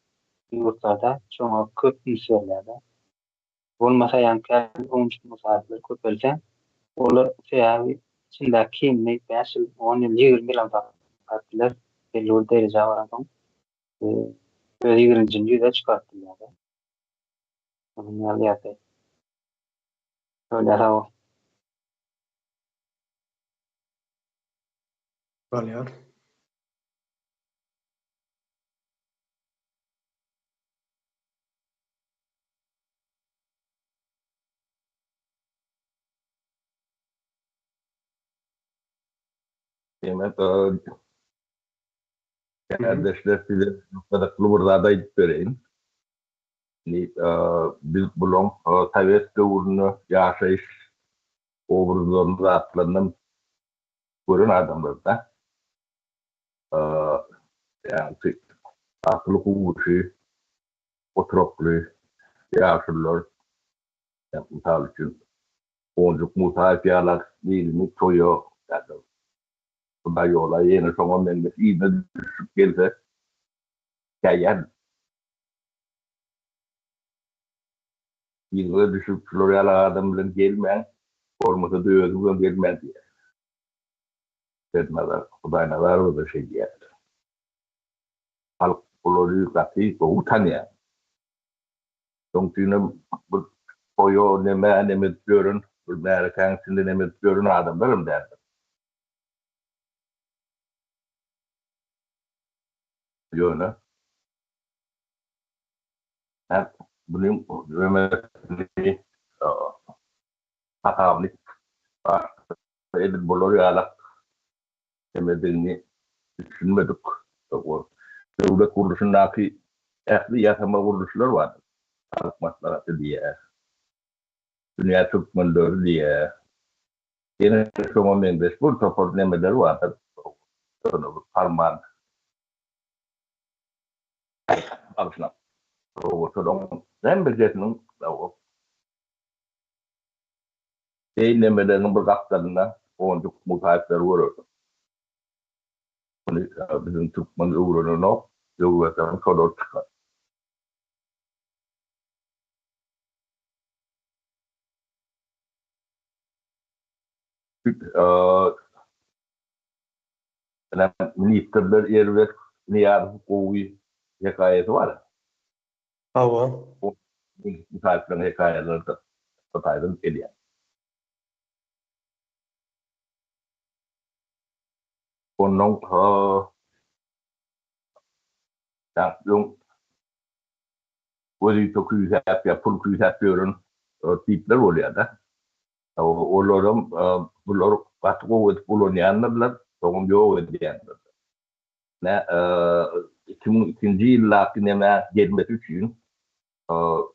yurtlarda, çoğu köp misyonerlerde. Olmasa yani kendi olmuş musafirler köp ölse, olur yani içinde kimliği 5 yıl, 10 yıl, 20 yıl partiler belli ol derece var adam. Böyle 20. yüze çıkarttılar. Onun yerli yapıyor. Öyle hava. Balyan. Demek kardeşler size noktada burada da göreyim. Biz bulun Sovyet dövrünü yaşayış obrazlarını atlandım görün adamlarda. Yani akıllı kuvveti, oturaklı yaşlılar, yani misal için boncuk musafirler bilimi toyu, yani bu da yola yeni sonra ben iyi düşüp gelse yani yine düşüp Floryalı adamların gelmeyen formatı duyuyordu gelmez diye. Etmeden Kudayna var o da şey diye. Halk kolori katı bu tanıyor. Sonuçta bu koyu neme diyorun, bu Amerikan şimdi neme diyorun adamlarım derdi. Yöne. Hem bunun ömürlüğü hatamlık edin bolor yalak demediğini düşünmedik. O devlet kuruluşundaki ehli yasama kuruluşlar vardı. Halk maslahatı diye, Dünya Türkmenleri diye, yine şoma mendeş bu topor nemeleri vardır. Harman, alışılan. O sorun. Ben bileceğinin o nemelerinin bir kaplarına oncuk muhayipleri vururdu. Bizim Türkmen uğrunu no, devletten kadar çıkar. Ministerler yerver niyar hukuki hikayeti var. Hawa. O muhayiplerin hikayeleri de Hatay'dan geliyor. Onun yaptığım Wedi to küyhäp ja pul küyhäp görün tipler oluyor da. Olurum bulur katko ve bulunyanlar tohum yo ediyanlar. Ne ikinci yıllaki neme 23 yıl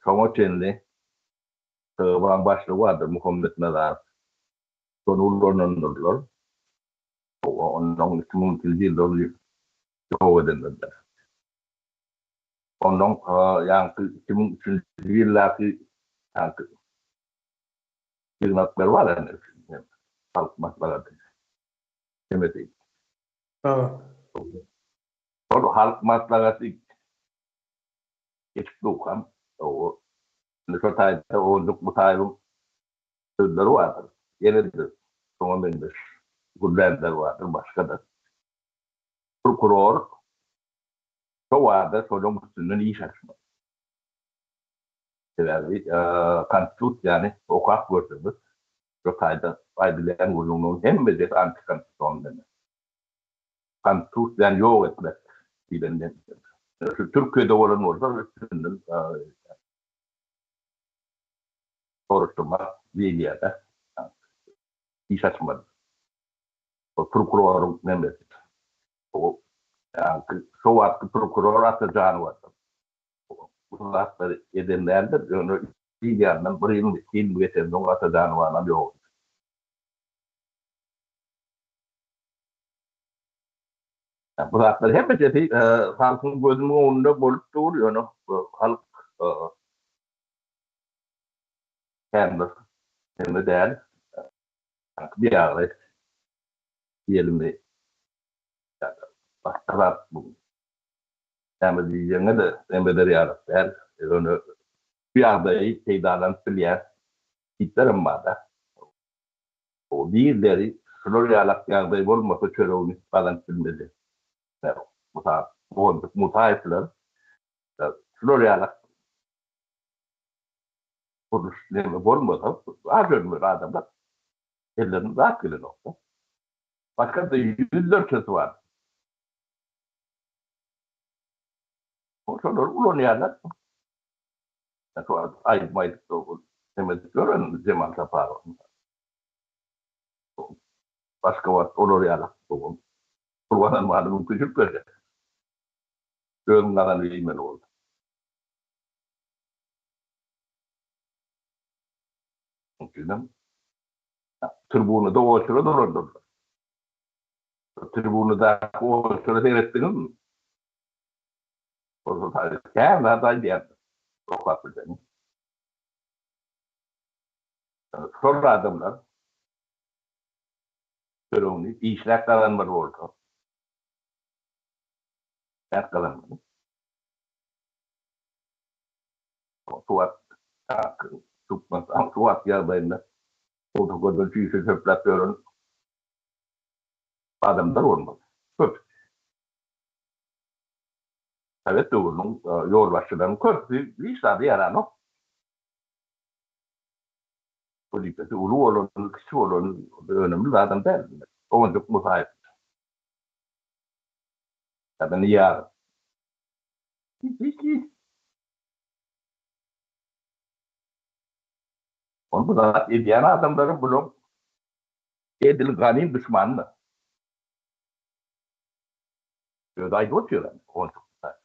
çoğu çenli van başlığı vardır Muhammed Nazar. Sonulurlar. Onun ikinci yıllar yo ediyanlar. Onun yang ikinci yıllaki hizmetler var yani. Halk maslahatı. Demedi. Hawa. Sonra halk maslahatı geçip dokukan o Nişotay'da olduk mutayım sözleri vardır. Yenidir. Sonra benim de gülbenler vardır. Başka da. Prokuror şu vardır. Sonra üstünden iyi çalışmak. Yani konstitüt yani okak gördüğümüz Nişotay'da aybilen uzunluğun hem de anti-konstitüsyon denir. Konstitüt yani yok etmek bilenden. Türkiye'de olan orada üstünden soruşturma bir yerde iş açmadı. O prokurorun memleket. O yani şu vakti prokuror atacağını vardı. Bu vakti edenlerdir. Yani bir yandan bir yıl veterinin atacağını vardı. Yok. Yani bu vakti hep de halkın gözünün önünde bulup duruyor. Halk kendi değerli. Bir ağrı diyelim de başkalar bu. Yani diyeceğine de embeleri yaratlar. Onu bir ağrıyı teydalan söylüyor. Hitlerim var da. O diğerleri Floryalak ağrıyı olmasa çöreğini falan söyledi. Muhayipler Floryalak kuruluş nemi olmasa ağrıyor adamlar. Ellerinin rahat gelin olsa. Başka da yüzlercesi var. Sonra ulanıyorlar. Ayıp mayıp da olur. Demek görün Cemal Saparov. Başka var Floryalak olur. Kurbanın malımın küçük böyle. Görünlerden eğimen oldu. Çünkü tribunu da o sırada dururdu. Tribunu da o sırada seyrettiniz mi? O zaman kendi adaydı yani. Çok haklı canım. Sonra adamlar tribunu işler kalanlar oldu. İşler kalanlar. Suat tutmaz. Ama Suat yardayında otokoda cüyse çöplatıyorsun. Adamlar olmaz. Köp. Evet doğrunun yol başçılarının köp. Bir saati yaran o. politikası ulu olan, kişi olan önemli zaten değil. O çok musayip. Zaten ya. Hiç. Onu da diyen adamların bunu edil ganim düşmanı. Öday doçuyorlar. Onu çok musayip.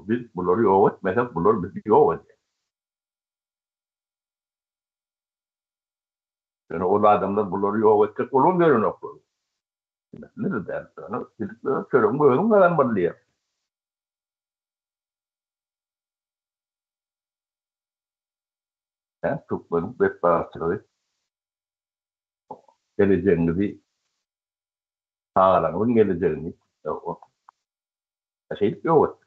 Biz bunları yoğurt, mesela bunları bizi yoğurt. Yani o adamlar bunları yoğurt, olun görün okulu. Ne de der sana? Sizlikle söylüyorum, buyurun kadar bırlıyor. Yani Türklerin bedbahtlığı geleceğini sağlanın geleceğini o şey yok.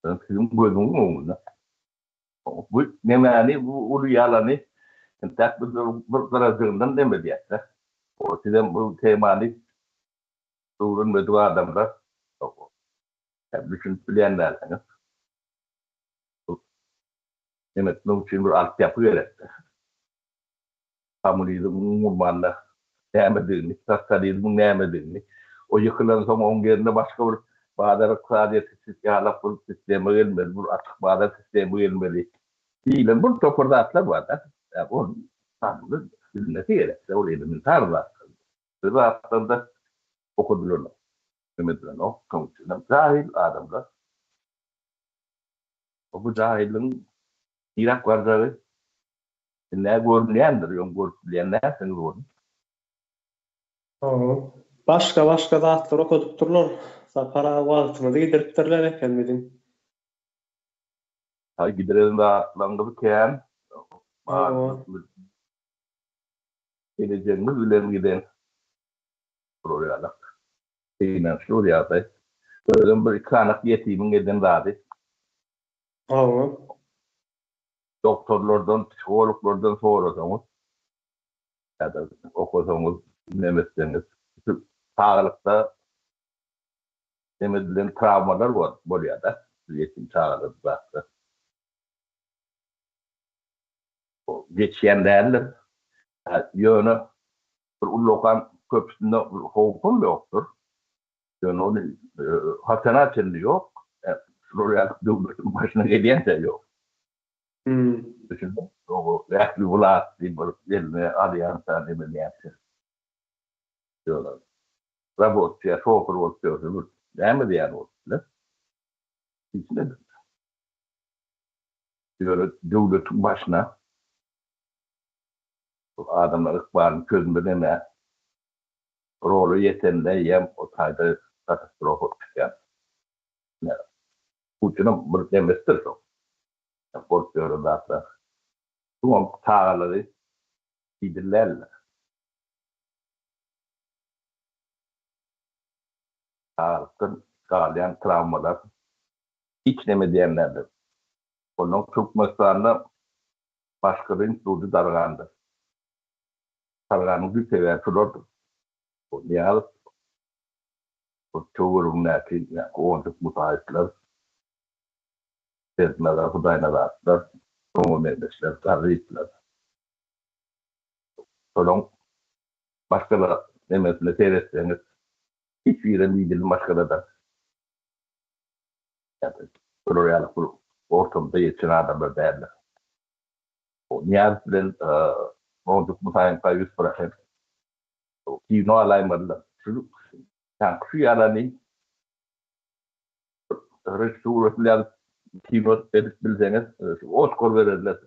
Ben sizin buyurun mu? Bu ne mani bu uluyalanı tak bir tarafından demedi ya. O sizin bu temani durun ve dua adamlar bütün bilenler yani. Demek ki için bir altyapı yarattı. Kamuoyunun ummanla nemedilini, tasarıyla nemedilini. O yıkılan sonra onun yerine başka bir bağdarak sadece istihbarat bir sistemi gelmeli, bir açık bağdarak sistemi gelmeli. Değilim, bu topardatlar var da. Yani onun tanrılı bilmesi gerekse, o elimin tanrılar. Ve aslında okudurlar. Ümidlen o, konuşulan cahil adamlar. O bu cahilin Irak varlığı ne görmeyendir, yok görmeyenler seni görür. Başka zatlar okudukturlar. Sapara wagtyny da gideripdirler ekenmidin. Ha giderin de langıbı keyen. Geleceğimiz bilen giden. Buraya Aynen şuraya da. Böyle bir kanak yetimin giden zadi. Doktorlardan, psikologlardan sorasanız ya da okusanız, dinlemezseniz sağlıkta demedilen travmalar var buraya da. Yetim sağlığı da. Geçen değerler. Yönü bir ulokan köprüsünde hukukun yoktur. Yani onu hasenat içinde yok. Şuraya devletin başına gelen de yok. Düşünün. O reakli bulat bir eline alyansa demeliyatı diyorlar. Rabotçuya şoför oluşturuyor. Değil mi diyen oluşturuyor? Hiç ne diyor devletin başına adamlar ıkbarını çözmeden ne rolü yetenle yem o tayda katastrofa çıkan. Uçunun bir demestir çok. Korkuyorum da. Bu tağları gidirlerler. Tağlıktan galayan travmalar hiç neme diyenlerdir. Onun çıkmaslarında başkalarının durdu dargandır. Darganın bir sever flordur. O niyal o çoğurum neti o onluk mutayetler sezmeler, hudaynalar onu memesler, tarihler. Onun başkalar memesine seyretseniz hiçbir yerin bildiğin başkalardan yani oraya ortamda yetişen adamlar değerler. O niyal bilen onluk mutayetler 100%. O kino alaymadılar. Yani şu yalanı Resulullah kino bilseniz Oscar verirler.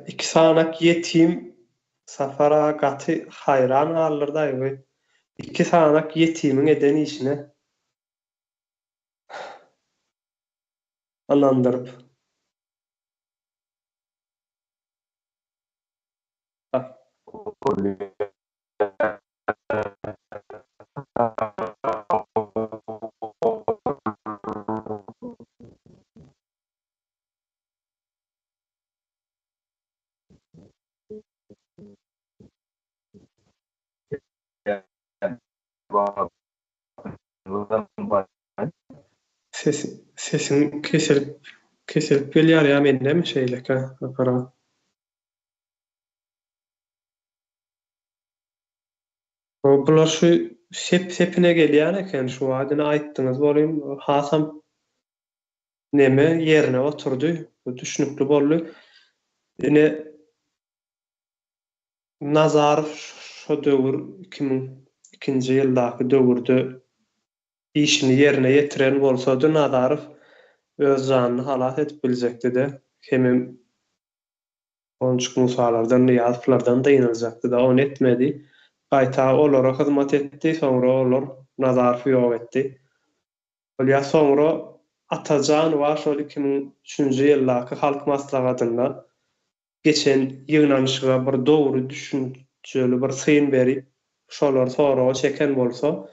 İki sanak yetim safara gatı hayran alır da iki sanak yetimin eden işine anlandırıp. Sesin kesilip kesilip gelýär ya mende mi şeylek ha apara. O bular şu sepine gelýär eken şu adyny aýtdyňyz bolýan hasam neme yerine oturdy. Bu düşünükli boldy. Ine Nazarov şu döwür 2002-nji ýyldaky döwürde işini yerine ýetiren bolsa-da Nazarov öz janyny halat edip biljekdi-de. Hemem onçuk musalardan, ýazplardan daýynyljakdy da onu etmedi. Gaýta olara hyzmat etdi, soňra olar Nazarowy ýok etdi. Bolýa soňra Atajan we şol 2003-nji ýyldaky halk maslahatynda geçen ýygnanyşyga bir dogry düşünjeli bir syn berip, şolar soragy çeken bolsa,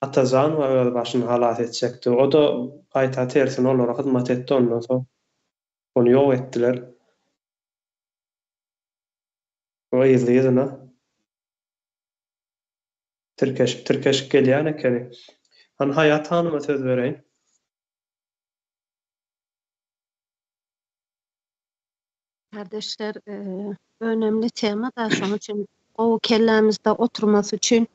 Atajan we öz başyny halat etjekdi. O da gaýta tersine olara hyzmat etdi, ondan soň onu ýok etdiler. O ýyzyna Türkeş gelýän eken. Han Hayat Hanyma söz bereýin. Kardeşler, önemli tema da şoň üçin o kellämizde oturması üçin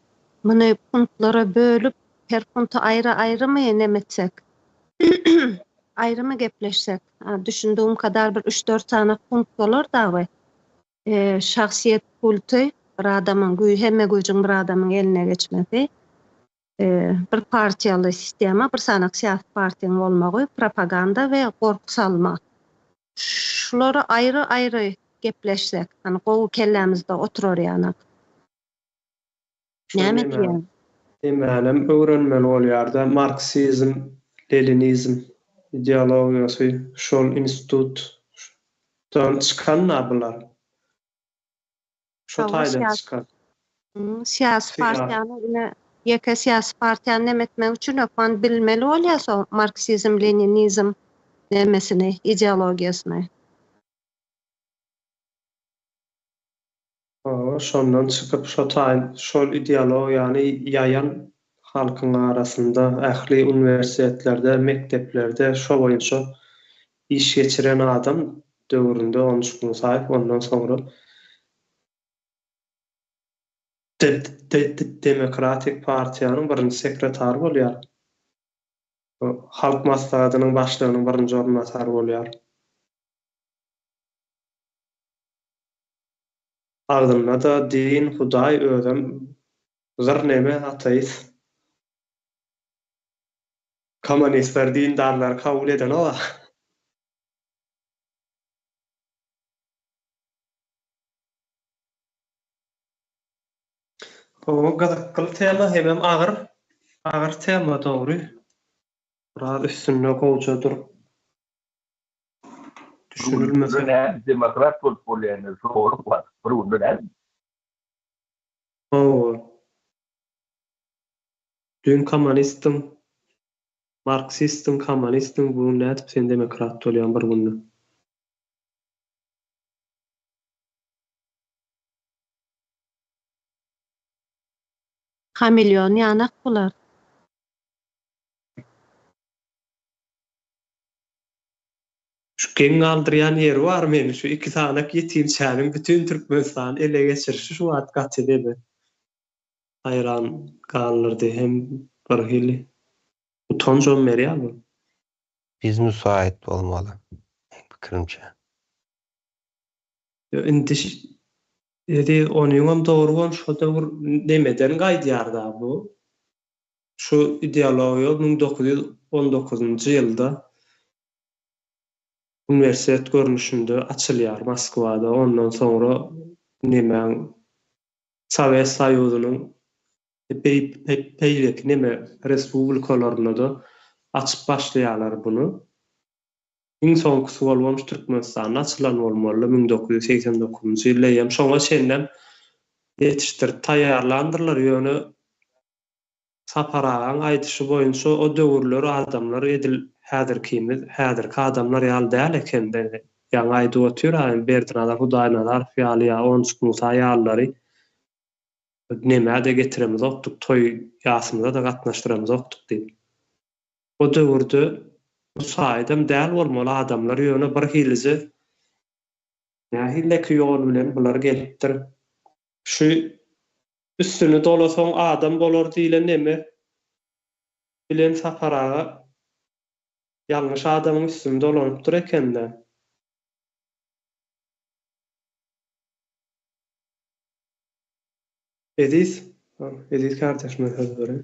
muny punktlara bölüp her punkty aýry-aýry nemetsek, aýrymy gepleşsek, düşündüğüm kadar bir 3-4 tane punkt bolar da şahsiýet kulty bir adamyň hemme güýjüň bir adamyň eline geçmesi, bir partiýaly sistema, bir sanak siýasat partiýaň bolmagy, propaganda we gorky salma. Şulary aýry-aýry gepleşsek, hani gowy kellämizde oturar ýanak. Näme diýýär? Emänem öwrenmeli bolýar-da Marksizm, Leninizm ideologiýasy şol institutdan çykanlar bular. Şo taýdan çykan. Siýasat partiýany ýeke siýasat partiýany nemetmek üçin ökman bilmeli bolýar Marksizm, Leninizm nemesini, ideologiýasyny. Şondan çykyp şol ideologiýany ýaýan halkyň arasynda, ähli universitetlerde, mekteplerde şo boýunça iş geçiren adam döwründe onçukluň sahyp, ondan soňra Demokratik Partiýanyň birinji sekretary bolýar. Halk maslahatynyň başlygynyň birinji ornatary bolýar. Ardynda da din, Hudaý, özüm, gyr neme ateist. Kommunistler dindarlar kabul eden ola. O gazaklyl tema hemem agyr tema dogry. Biraz üstünde gowja durup düşünülmese demokrat bolýany soňra bar. Burundan dün kommunistim, marksistim, kommunistim, bu nädip sen demokrat bolýan bir günde. Kamilyon ýanak bular. Şu geň aldyrýan ýeri bar meni şu iki sanak ýetimçäniň bütün Türkmenistan ele geçirişi şu wagt gaty dedi. Hayran gallardy hem bir hili. Utanjam berýärmi? Biz müsait bolmaly. Pikirimçe. Indi onyňam dogry bolan şu döwür nemeden gaýdýar-da bu. Şu ideologiýa 1919-njy ýylda universitet görnüşinde açylýar Moskwada. Ondan soňra nemäň Sowet Soýuzynyň peýlek neme respublikalaryna da açyp başlaýarlar bunu. Iň soňky bolmam Türkmenistan açylan bolmaly 1989-njy ýylda hem şoňa şenden ýetişdirip taýýarlandyrlar ýöne saparagan aýdyşy boýunça o döwürler adamlar edil häzirki adamlar ýaly däl ekende. Ýa-ni aýdyp oturýar, Bertrand Hudaýnalar, ýaly onçuk Musa ýalary näme de getiremiz optuk, toý ýasymyza da gatnaşdyramiz optuk diýip. O döwürde Müsaitem däl bolmaly adamlar ýöne bir hilizi hilleki ýol bilen bular gelipdir. Şu üstüni dolasaň adam bolar diýilen neme bilen safaraga ýalňyş adamyň üstünde dolanypdyr eken-de. Edis kardeşime söz berýän.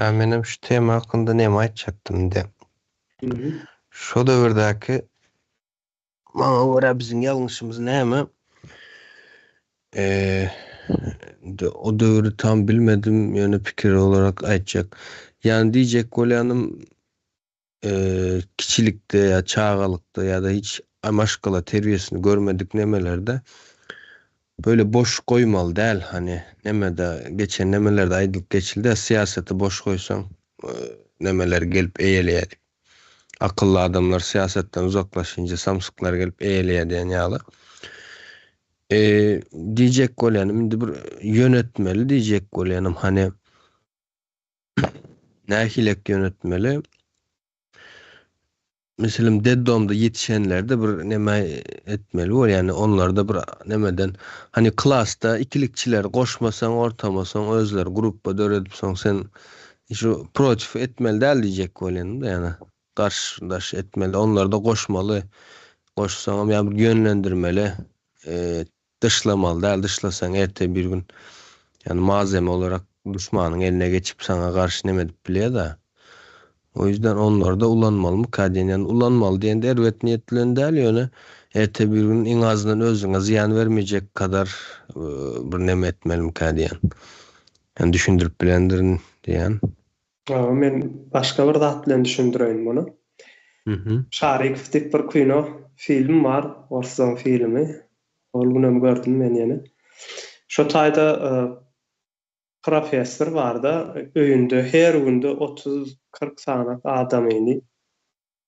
Menem şu tema hakynda näme aýtjakdym de. Şo döwürdäki maňa görä biziň ýalňyşymyz näme? O döwürü tam bilmedim, ýöne pikir olarak aýtjak. Yani diýjek bolýanym kiçilikde ya çağalykda ya da hiç amaşgala terbiyesini görmedik nemelerde böyle boş koymalı däl, hani nemede geçen nemelerde aýdylyp geçildi, siyaseti boş koysan nemeler gelip eýeleýär. Akıllı adamlar siyasetten uzaklaşınca samsıklar gelip eýeleýär diýen ýaly. Diýjek bolýanym indi bir yönetmeli diýjek bolýanym, hani nähilek yönetmeli. Mesela deddomda yetişenlerde bir neme etmeli var, yani onlar da bir nemeden hani klasta ikilikçiler koşmasan ortamasan özler gruppa döredipsan sen şu protif etmeli däl diýjek bolýanym da, yani karşıdaş etmeli, onlar da koşmalı, koşsan yani bir yönlendirmeli, dışlamalı däl, dışlasan erte bir gün yani malzeme olarak düşmanın eline geçip sana karşı neme edip bilýär da. O yüzden onlar da ulanmalı mı kadyen, yani ulanmalı diyen de ervet niyetliğin değil, yani erte bir gün en azından özüne ziyan vermeyecek kadar bir neme etmeli mi kadyen, yani düşündürüp bilendirin diyen. Men başka bir zat bilen düşündüreyim bunu. Şarik dik bir kino film var, Orson filmi. Ol günüm gördüm men ýene. Şo taýda professor var da öýünde her günde 30-40 sanak adamyny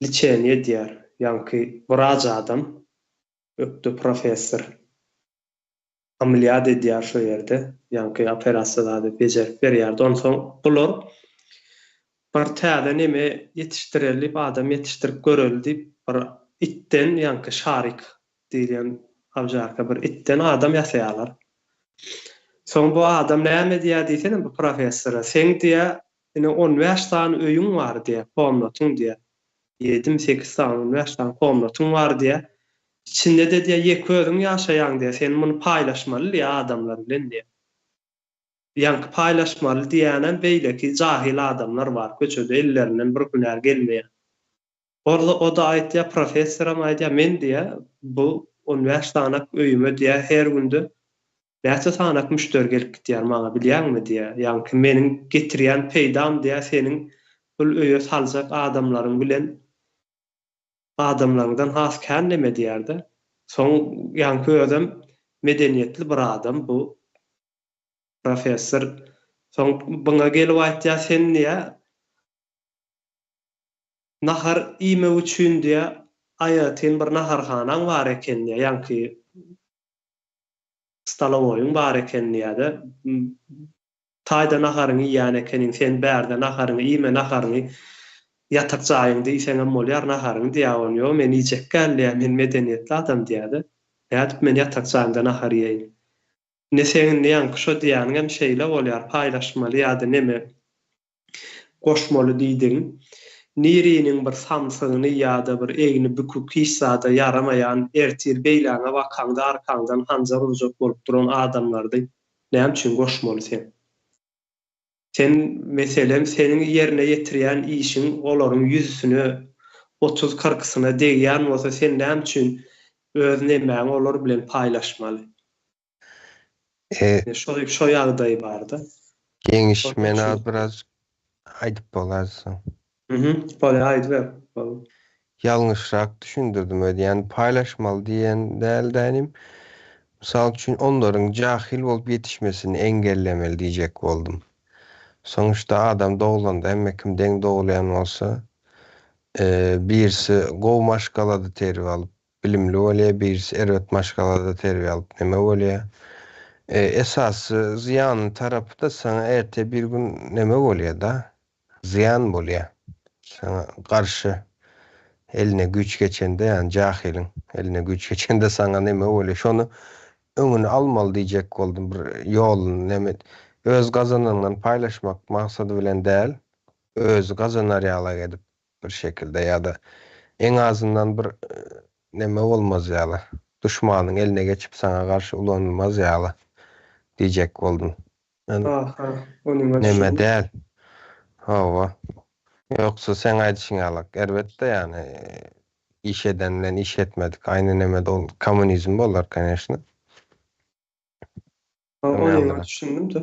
liçeni edýär. Ýani bir adam öpdi professor. Ameliyat edýär şo ýerde. Ýani operasiýada bejerip berýär. Ondan soň bular bir täze neme yetiştirilip adam yetiştirip göreldi. Bir itten ýani şarik diýilen abjarka bir itten adam ýasaýarlar. Soň bu adam näme diýär diýsen bu professora, sen diýär, ine 15 tane öýüň bar diýär, komnatyň diýär. 7-8 tane 15 tane komnatyň bar diýär. İçinde de diýär ýeki özüň ýaşaýan diýär, sen muny paýlaşmaly diýär adamlar bilen diýär. Ýani paýlaşmaly diýänem beýleki jahil adamlar bar, köçede ellerinden bir günär gelmeýär. O da aýtdy, professoram aýtdy, men diýär, bu 15 tane öýüme diýär her günde näçe sanak müşteri gelip gitýär maňa bilýärmi diýär. Ýani meniň getirýän peýdam diýär seniň bu öýe saljak adamlaryň bilen adamlardan has kän neme diýär-de. Soň ýani özüm medeniýetli bir adam bu professor. Soň buňa gelip aýtdy, sen diýär nahar ime üçin diýär aýatyn bir naharhanaň bar eken diýär. Ýani stalowoyun bar eken diýär. Taýda naharyny ýany eken, sen bärde naharyny, ime naharyny ýatak jaýynda ýeňe bolýar naharyny diýär. Ýo men ýejek gelýär, men medeniýetli adam diýär. Ýa-da men ýatak jaýynda nahar ýeýin. Ne sen ýani şo diýänem şeýle bolýar, paýlaşmaly ýa-da neme goşmaly diýdiň. Niriniň bir samsygyny ýa-da bir egni bükük hissada yaramayan ertir beýläňe bakanda arkandan hanjar uzak bolup duran adamlardy näme üçin goşmaly sen? Sen meselem seniň ýerine ýetirýän işiň olaryň ýüzüsini 30-40syna degýän bolsa sen näme üçin öz nemäň olar bilen paýlaşmaly? Şo ýagdaý barda. Geniş men az biraz aýdyp bolarsyň. Böyle aýdyp Ýalňyşrak düşündirdim öýde, ýani paýlaşmaly diýen däldänim. Misal üçin onlaryň jahil bolup ýetişmesini engellemeli diýjek boldum. Soňuşda adam dogulanda hemme kim deň dogulýan bolsa, birisi gow maşgalada terbiýe alyp bilimli bolýar, birisi erwet maşgalada terbiýe alyp neme bolýar. Esasy ziýanyň tarapy da sana erte bir gün neme bolýar da, ziýan bolýar. sana karşı eline güç geçende yani jahilin eline güç geçende sana neme öyle şonu öňüne almaly diýjek boldum bir ýol neme öz gazananyňdan paylaşmak maksady bilen däl öz gazanar ýala edip bir şekilde ýa-da en azından bir neme bolmaz ýala düşmanyň eline geçip sana karşı ulanylmaz ýala diýjek boldum. Yani Aha, onun neme için. däl. Hawa. Yoksa sen aýdyşyň alak. Elbetde yani iş edenle iş etmedik. Aynı neme de komünizm bolar конечно. Onu düşündüm de.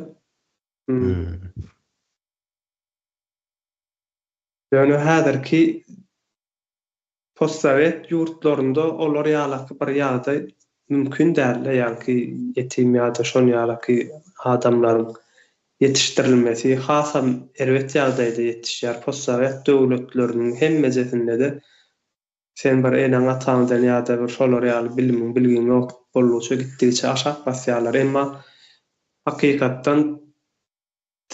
Yani häzirki postsovet ýurtlarynda olar ýalaky bir ýagdaý mümkin däl ýa-ki ýetim ýa-da şol ýalaky adamlaryň yetişdirilmesi hasam erwet ýagdaýda ýetişýär. Postsovet döwletleriniň hemmejesinde de sen bir enaň ataňdan ýa-da bir şolar ýaly bilimiň bilgin ýok bolýarça gitdiçe aşak basýarlar. Emma hakykatdan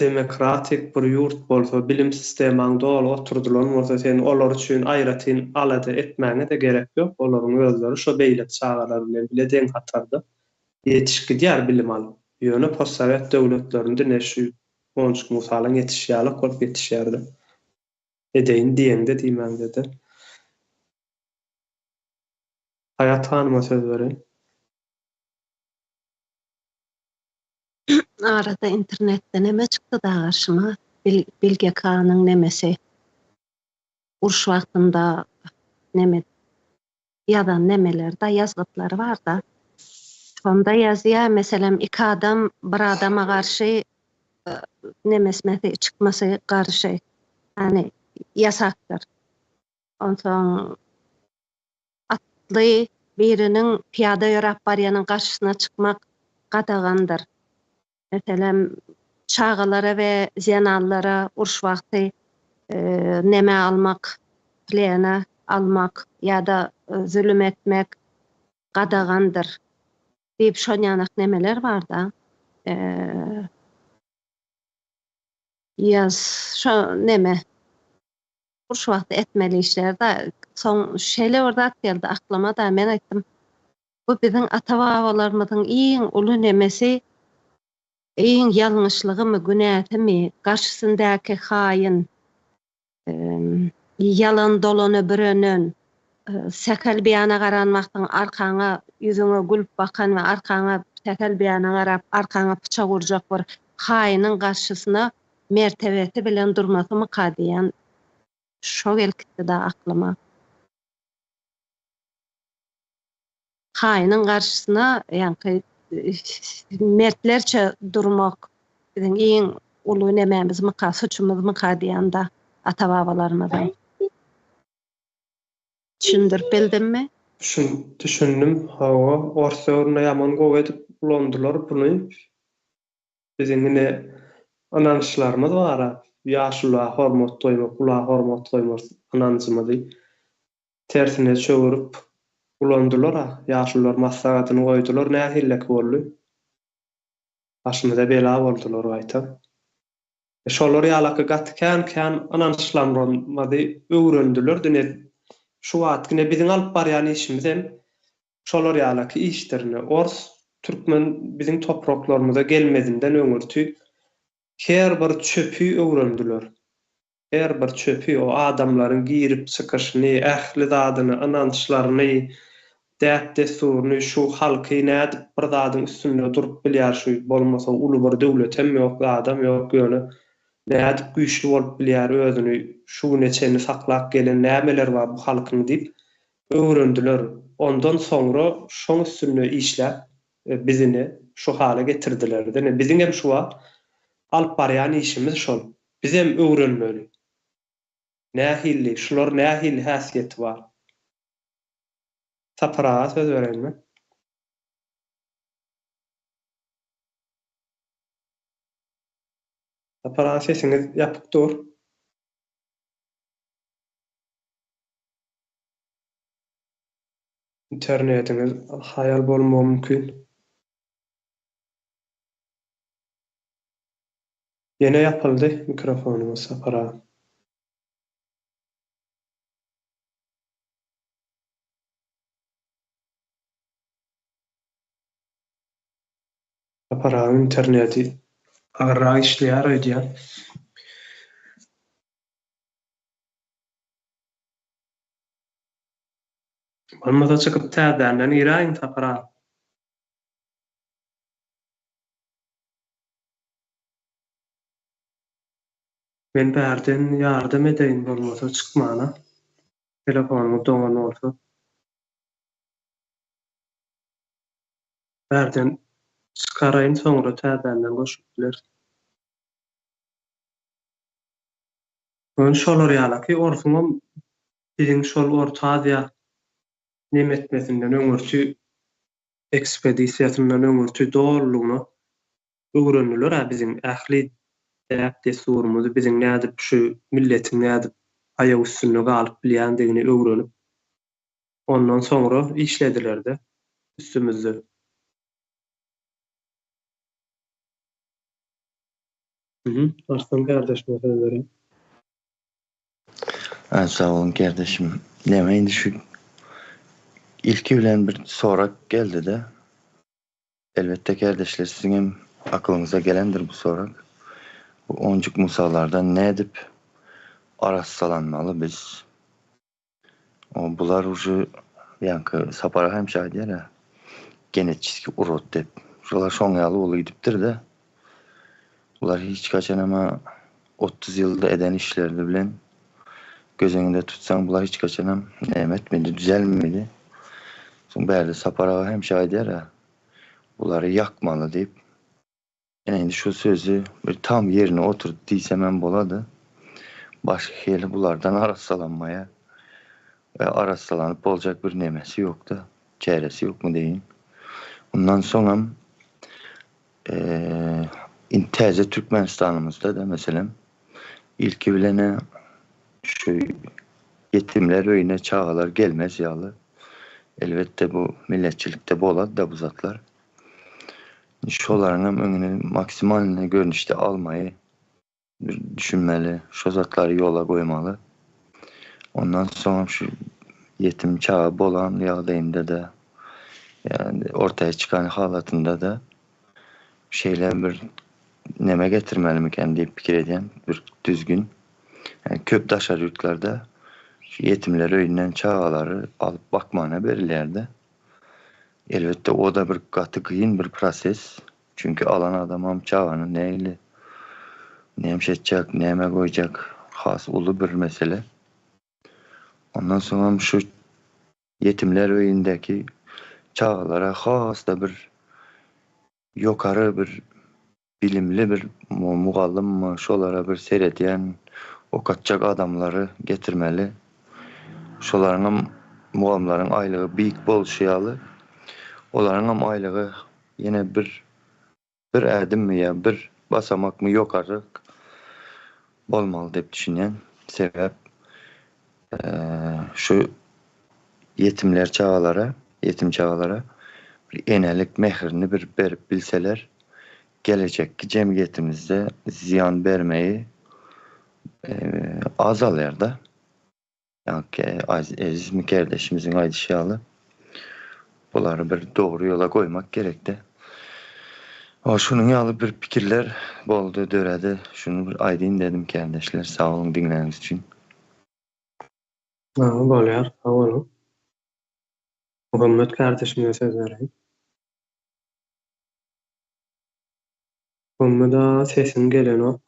demokratik bir ýurt bolsa, bilim sistemiň dol oturdulan bolsa, sen olar üçin aýratyn alady etmäňe de gerek ýok. Olaryň özleri şo beýle çağalar bilen bile deň hatarda ýetişgidýär bilim alyp. Ýöne postsovet döwletlerinde näşe 10 musalyň ýetişýärlik bolup ýetişýärdi. Edeýin diýende diýmäňde de. Hayat Hanım'a söz verin. Arada internette neme çıktı da karşıma. Bilge Kağan'ın nemesi. Uruş vaktinde neme ya da nemelerde yazgıtları var da. Onda yazıya mesela iki adam bir adama karşı nemesmesi çıkması karşı yani yasaktır. Ondan sonra atlı birinin piyada yorap baryanın karşısına çıkmak qadağandır. Mesela çağalara ve zenallara uruş vakti neme almak, plena almak ya da zulüm etmek qadağandır. Deyip şonyanak nemeler var da. Yaz şu neme uruş vakti etmeli işler de son şeyle orada geldi aklıma da men aytdım. Bu bizim ata-babalarymyzyň iň uly nemesi iň ýalňyşlygy mı, günäti mi, garşysyndaky haýyn, yalan dolany bürenen, säkel beýana garanmakdan arkaňa ýüzüňe gülüp bakan we arkaňa säkel beýana garap arkaňa pyçak urjak bir haýynyň garşysyna mertebesi bilen durmasy mykadiýan şo gelipdi da aklyma. Haýynyň garşysyna ýa-ni mertlerçe durmak bizim iň uly nememiz suçumuz mykadiýan da ata-babalarymyzdan. Düşündirip bildimmi? Düşündüm. Hawa orsagyna ýaman gowy edip bulandylar buny. Bizimine anançlarymyz bar. Ýaşula hormat toýmak, ula hormat toýmak anançymyzy tersine çöwürip bulandylar. Ýaşular maslahatyny goýdular, nähillek boldy. Başymyza bela boldular aýta. Şolar ýalaky gatykän anançlarymyzy öwrendiler dene. Şu wagtkyna biziň alyp barýan işimiz hem şolar ýalaky işlerini ors türkmen biziň topraklarymyza gelmedinden öňürtü her bir çöpü öwrendiler. Her bir çöpü o adamlaryň girip çykyşyny, ähli zadyny, anançlaryny, däp desturuny, şu halky nädip bir zadyň üstünde durup bilýär şu bolmasa uly bir döwlet hem ýok, adam ýok ýöne. Nädip güýçli bolup bilýär özüni, şu neçeni saklap gelen nämeler bar bu halkyň diýip öwrendiler. Ondan soňra şoň üstünde işläp bizini şu hale getirdiler. Dene biziň hem şuwa alyp barýan işimiz şol. Biz hem öwrenmeli. Nähilli, şular nähilli häsiýeti bar. Tapara söz verenmi? Tapara sesiniz ýapyk dur. İnternetiniz hayal bolmagy mümkin. Yine yapıldı mikrofonumuz Tapara. Aparaň interneti agara işleýär öýdýär. Olmasa çykyp täzenden ýeräýin tapara. Men bärden ýardym edeýin bolmasa çykmana. Telefonumy doňan bolsa. Bärden çykaraýyn soňra täzenden goşup biler. Ön şolar ýalyky orsuňam biziň şol Orta Aziýa nemetmesinden öňürçü ekspedisiýasyndan öňürçü dollugyny öwrendiler ha biziň ähli däpde surumuzy biziň nädip şu milletiň nädip aýagy üstünde galyp bilýändigini öwrenip ondan soňra işlediler-de üstümizde. Arslan kardeşime söz vereyim. Sağ olun kardeşim. Demeyin şu ilki bilen bir sorak geldi de elbette kardeşler sizin hem aklınıza gelendir bu sorak. Bu oncuk musalardan ne edip arassalanmalı biz? Bular ucu yankı sapara hem şahidiyar ya genetçiski urot dep. Şolar şoňaly olu gidipdir de bular hiç kaçan ama 30 yılda eden işlerdi bilen göz önünde tutsan bular hiç kaçanam etmedi, düzelmedi. Son bärde sapara hem şahidiyar ya buları yakmalı deyip yani şu sözü bir tam yerine oturdu diysem hem boladı. Başka heli bulardan arassalanmaya ve arassalanıp olacak bir nemesi yoktu. Çeyresi yok mu deyin. Ondan sonra İnteze Türkmenistan'ımızda da mesela ilki bilene şu yetimler öyüne çağalar gelmez yağlı. Elbette bu milletçilikte boladı da bu zatlar. Şolarının önüne maksimaline görünüşte almayı düşünmeli. Şu zatları yola koymalı. Ondan sonra şu yetim çağı bolan yağdayında da yani ortaya çıkan halatında da şeyler bir neme getirmeli mi kendi fikir eden bir düzgün. Yani köpdaşar yurtlarda şu yetimler öyünden çağaları alıp bakmana verirlerdi. Elbette o da bir katı kıyın bir proses. Çünkü alan adamam çağını neyle nemşedecek, neme koyacak has ulu bir mesele. Ondan sonra şu yetimler öyündeki çağlara has da bir yukarı bir bilimli bir mugallim mı şolara bir seyrediyen okatacak adamları getirmeli. Şolarının mugallimlerin aylığı büyük bol şeyalı. Onların aylığı yine bir erdim mi ya bir basamak mı yukarı olmalı deyip düşünen sebep şu yetim çağalara bir enelik mehrini bir berip bilseler gelecek ki cemiyetimizde ziyan vermeyi azalır da. Yani aziz mi kardeşimizin aydışyalı bunları bir doğru yola koymak gerekti. Şunun yalı bir fikirler boldu dörede. Şunu bir aydın dedim kardeşler. Sağ olun dinleriniz için. Bolýar, sağ olun. Muhammed kardeşime söz vereyim. Muhammed'a sesin gelen o.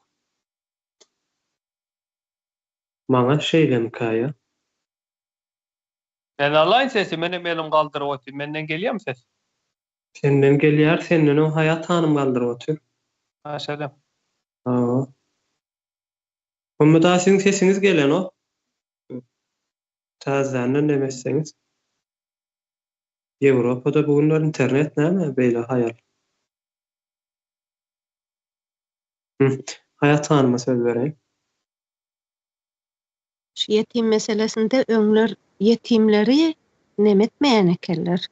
Maňa şeýlem kaya. Ben alayın sesi, benim elim kaldırıp otur. Menden geliyor mu ses? Senden gelýär, senden o hayat hanım galdyryp otur. Maşallah. Muhammed'a sizin sesiniz gelen o. Täzeden demesseňiz. Ýewropada bugunlar internet näme beýle hayal. Hayat hanıma söz vereyim. Şu yetim meselesinde öňler yetimleri nemetmeýän ekenler.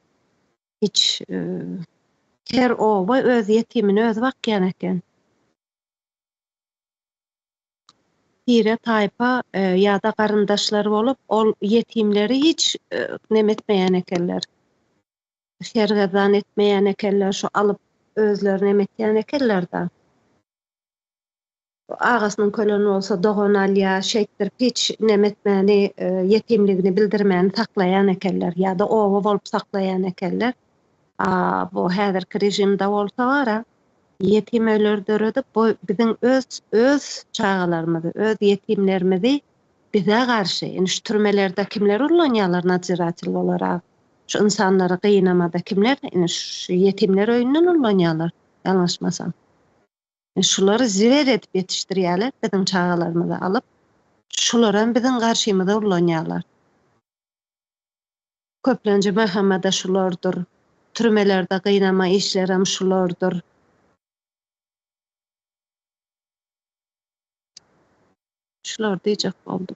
Hiç her oba öz yetimini öz bakýan eken. Bire taypa ýa-da garyndaşlary bolup, ol yetimleri hiç nemetmeýän ekenler. Şergazan etmeýän ekenler, şu alıp özlerine emetýän ekenler da. Ağasının köleni olsa doğan alya, şeýtir piç nemetmeni, yetimligini bildirmeni saklayan ekenler ya da owa bolup saklayan ekenler. Bu häzirki rejimde bolsa bara yetim öldürüp bu bizim öz çağalarymyzy, öz yetimlerimizi bize garşy, indi şu türmelerde kimler ullanýarlar nadjiratil olarak, şu insanları gynamada kimler, indi şu yetimler öýünden ullanýarlar, ýalňyşmasam. Şulary ziwer edip ýetişdirýärler, bizim çağalarymyzy alyp, şulara bizim garşymyza ullanýarlar. Köplenje Muhammeda şulardyr, türmelerde gynama işlerim şulardyr. Şular diýjek boldum.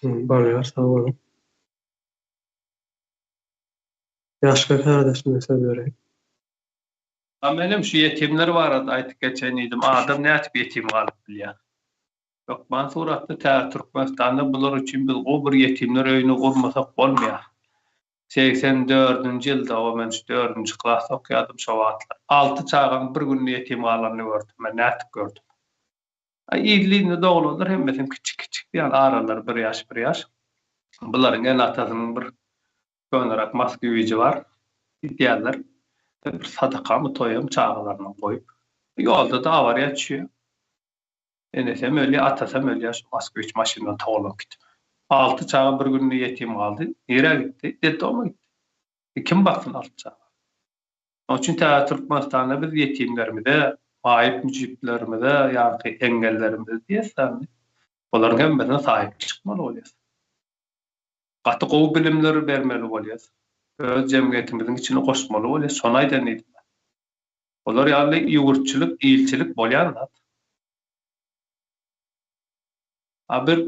Bolýar, sağ olun. Ýaşka kardeşime söz bereyim. Menem şu yetimler barada aýtyp geçen idim. Adam näçe yetim galyp bilýär. Yok, man suratda Türkmenistanda bular üçin biz o bir yetimler öýüni gurmasak bolmaýar. 84-nji ýylda o men 4-nji klasda okýadym şo wagtlar. 6 çağan bir gün yetim galanyny gördüm. Men näçe gördüm. İýilliğinde dogladyr hemmesem kiçik ýa aralar 1 ýaş. Bularyň en atasynyň bir gönerak Moskwiýi bar. Diýerler bir sadakamy toýam çağalaryna goýup. Ýolda da awariýa düşýär. Enesem öyle atasam öyle Moskwiýi maşyna toglaپ gitip. 6 çağa bir gün yetim galdy. Ýere gitdi, detoma gitdi. Kim baksın 6 çağa? Onun üçin Türkmenistanda biz yetimlerimize, maýyp müjiplerimize, ýa-da engellerimize diýesem, olaryň hemmesine sahyp çykmaly bolýar. Gaty gowy bilimleri bermeli bolýar. Öz jemgyýetimiziň içine goşmaly bolýar. Şonu aýdan edim. Olar ýaly ýugurçylyk, iýilçilik bolýar. Bir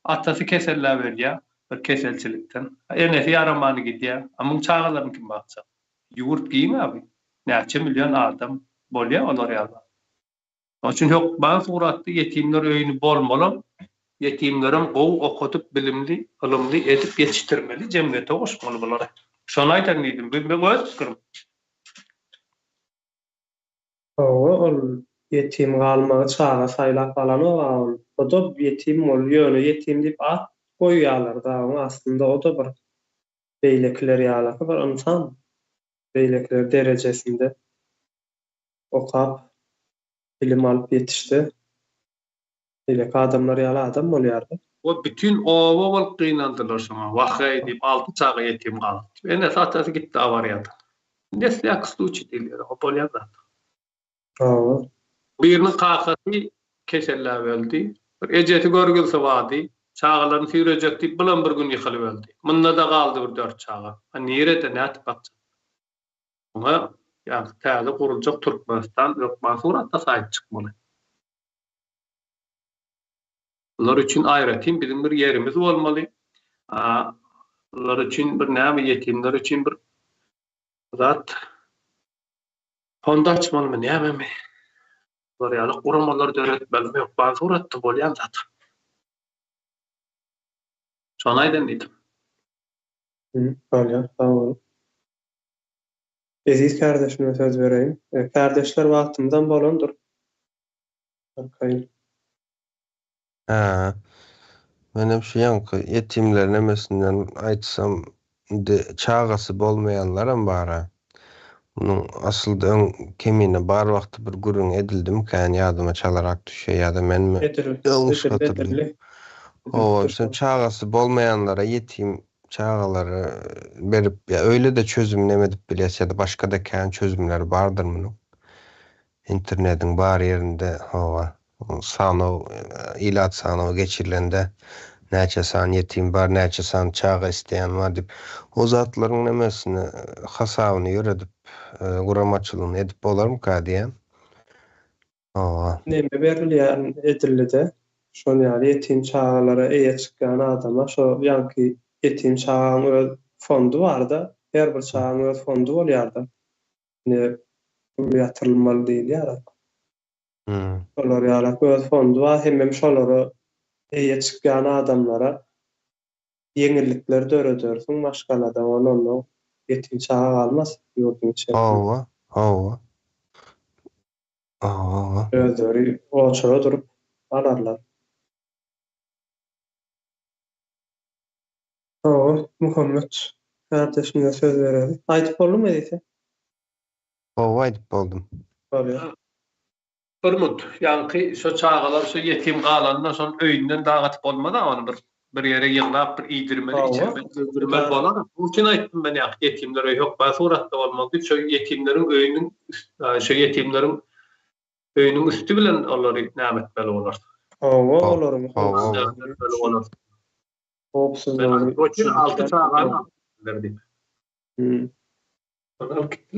atasy keseller berýär, bir keselçilikden. Enesi yaramany gidýär. Ama çağalaryň kim bakjak? Ýugurt giýme abi. Näçe milyon adam bolýar olar ýaly. Onun üçin yok, bazı suratda yetimler öýüni bolmaly. Yetimlerim gowy okutup bilimli, ilmli edip ýetişdirmeli, jemgyýete goşmaly bular. Şonu aýtan edim. Ben öz pikirim. Ol yetim galmagy çağa saýlap alan o da yetim bolýar, yetim diýip at goýýarlar da, aslında o da bir beýlekler ýaly bir insan. Beýlekler derejesinde okap bilim alyp ýetişdi. Beýlek adamlar ýaly adam bolýardy. O bütün owa bolup gynandylar şoňa. Wahy diýip 6 çağa yetim galdy. Enes atasy gitdi awariýada. Nesliýa kysluçy diýerler, o bolýar. Birinin kakasy keseller öldü. Bir ejeti görgülse wady. Çağalaryny sürejek diýip bilen bir gün ýykylyp öldü. Munda da galdy bir 4 çağa. Nerede näçe bakjak? Ama ýa täze guruljak Türkmenistan ýokman suratda saýyp çykmaly. Bular üçin aýratyn bizim bir ýerimiz bolmaly. Bular üçin bir näme yetimler üçin bir zat fonda açmalymy näme? Bular ýaly guramalar döretmeli ýokman suratda bolýan zat. Şonu aýdan edim. Bolýar, sağ olun. Eziz kardeşime söz vereyim. Kardeşler wagtymdan bolandyr. Menem şu ýanky yetimler nemesinden aýtsam, çağasy bolmaýanlaram bara. Bunun asylda öň kemine bar wagty bir gürüň edildim, kän ýadyma çalarak düşýär ýa-da menmi ýalňyş hatyrlaým. O, sen çağasy bolmaýanlara yetim çağalary berip, ya öyle de çözüm nemedip bilýär ýa-da başga da kän çözümler bardyr munyň. İnternetiň bar ýerinde sanaw, ilat sanaw geçirilende näçe san yetim bar, näçe san çağa isteýän bar diýip o zatlaryň nemesini hasabyny ýöredip guramaçylygyny edip bolarmy diýen? Neme berilýär edildi. Şonu ýaly yetim çağalara eýe çykýan adama şo ýanky yetim çağaň öz fondu bar-da, her bir çağaň öz fondu bolýardy. Ne ýatyrylmaly diýilýär. Olar ýaly öz fondu bar, hemmem şolary eýe çykýan adamlara ýeňillikler döredörsiň, başgalada onu yetim çağa galmas ýurdun içerisinde. Hawa. Aa. Özleri oçara durup alarlar. Muhammed kardeşime söz verelim. Aytıp olur mu edeyse? Hawa aýdyp boldum. Tabii. Hürmut, yankı şu çağalar, şu yetim kalanlar son öýünden dağıtıp olmadı ama bir yere yığlap bir iýdirmeli, Hawa. içirmeli, öldürmeli bolar. Bu için aýtdym ben ýa yetimler öý yok. Ben suratda bolmaly. Şu yetimlerin öýünün, şu yetimlerin öýünün üstü bilen olary nämetmeli bolar. Olur mu? Nämetmeli bolar. Hopsuzluğunu. O için altı çağalar verdi.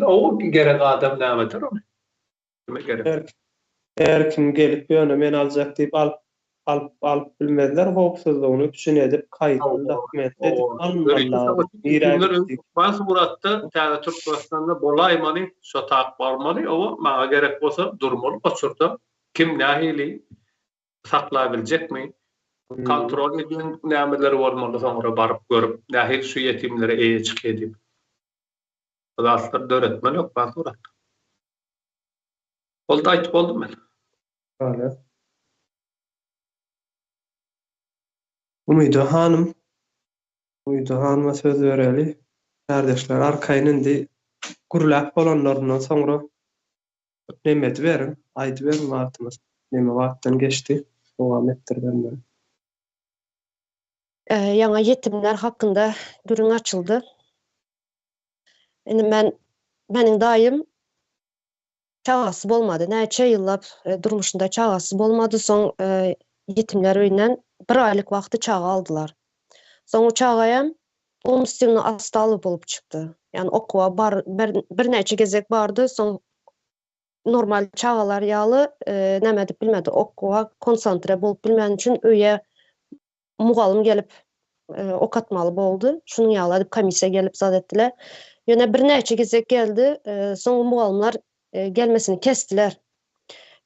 O gerek adam nämedir o? Kime gerek? Kim gelip ýöne men aljak diýip alıp bilmediler. Hopsuzluğunu üçün edip kaýdyp dokument edip almalar. Ben suratda täze Türkmenistanda bolaýmaly, şo tak barmaly, o maňa gerek bolsa durmaly, oçurda kim nähili saklaýabiljekmi? Kontrol edilen nämeleri bolmaly, soňra baryp görüp, nähili şu yetimlere eýe çykyp edip. Azatlar döretmeli yok, ben suratda. Oldu aýtyp boldum men. Öyle. Umydo hanıma söz bereli. Kardeşler arkaýyndy gurulap bolanlardan soňra näme berin? Aýdy berin wagtymyz. Näme wagtdan geçti? Dowam etdirdim ben. Ýa-da yetimler hakkında gürüň açıldı. Indi meniň daýym çagasy bolmady. Näçe ýyllap durmuşynda çagasy bolmady. Soň yetimler öýünden bir aýlyk wagty çaga aldylar. Soň o çagaýam umstivny hastalyk bolup çykdy. Ýani okuwa bar bir näçe gezek bardy. Soň normal çagalar ýaly näme dip bilmedi. Okuwa konsantre bolup bilmän üçin öýe mugalym gelip okatmaly boldy. Şunuň ýaly dip komissiýa gelip zat etdiler. Ýöne bir näçe gezek geldi. Soň mugalymlar gelmesini kestiler.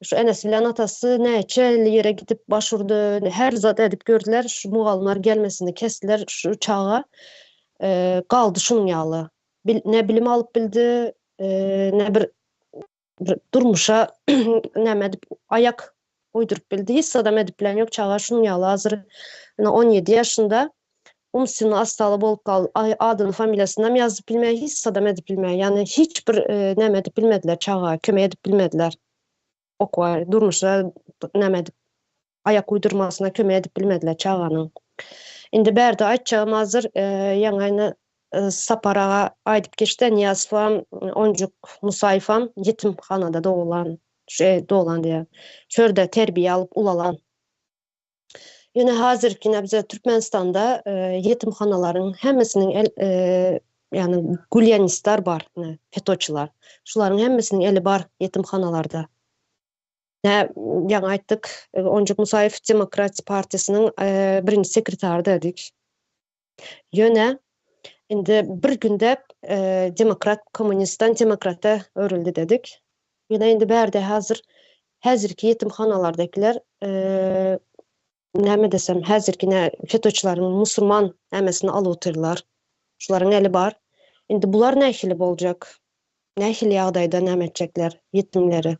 Şu Enes bilen atasy näçe ýere gidip başurdy, her zat edip gördüler. Şu mugalymlar gelmesini kestiler. Şu çaga galdy şunuň ýaly. Ne bilim alyp bildi, ne bir durmuşa näme dip ayak uýdurup bildi. Hiç adam edip bilen ýok. Çaga şunuň ýaly hazır 17 ýaşynda umstivny hastaly bolup kaldy. Adyny, familiýasyny ýazyp bilmeýär, hiç adam edip bilmeýär. Ýani hiç bir näme edip bilmediler çaga, kömek edip bilmediler. Okuwa durmuşa näme edip ayak uýdurmasyna kömek edip bilmediler çaganyň. Indi bärde aýtjagym hazır ýaňaýny Saparaga aýdyp geçdi. Niýazow, Onjuk Musaýefam yetimhanada doğulan, doğulan diýär. Şörde terbiýe alyp ulalan. Ýöne hazırki bize Türkmenistanda yetimhanalaryň hemmesiniň ýani gulyanistler bar, fetoçylar. Şularyň hemmesiniň eli bar yetimhanalarda. Ýa aýtdyk, Onjuk Musaýew Demokrat Partiýasynyň birinji sekretary dedik. Ýöne indi bir günde demokrat kommunistdan demokrata örildi dedik. Ýöne indi bärde hazırki yetimhanalardakiler näme desem, häzirki fetoçylaryň musulman nämesini alyptyrlar. Şularyň eli bar. Indi bular nähili boljak? Nähili ýagdaýda näme etjekler yetimleri?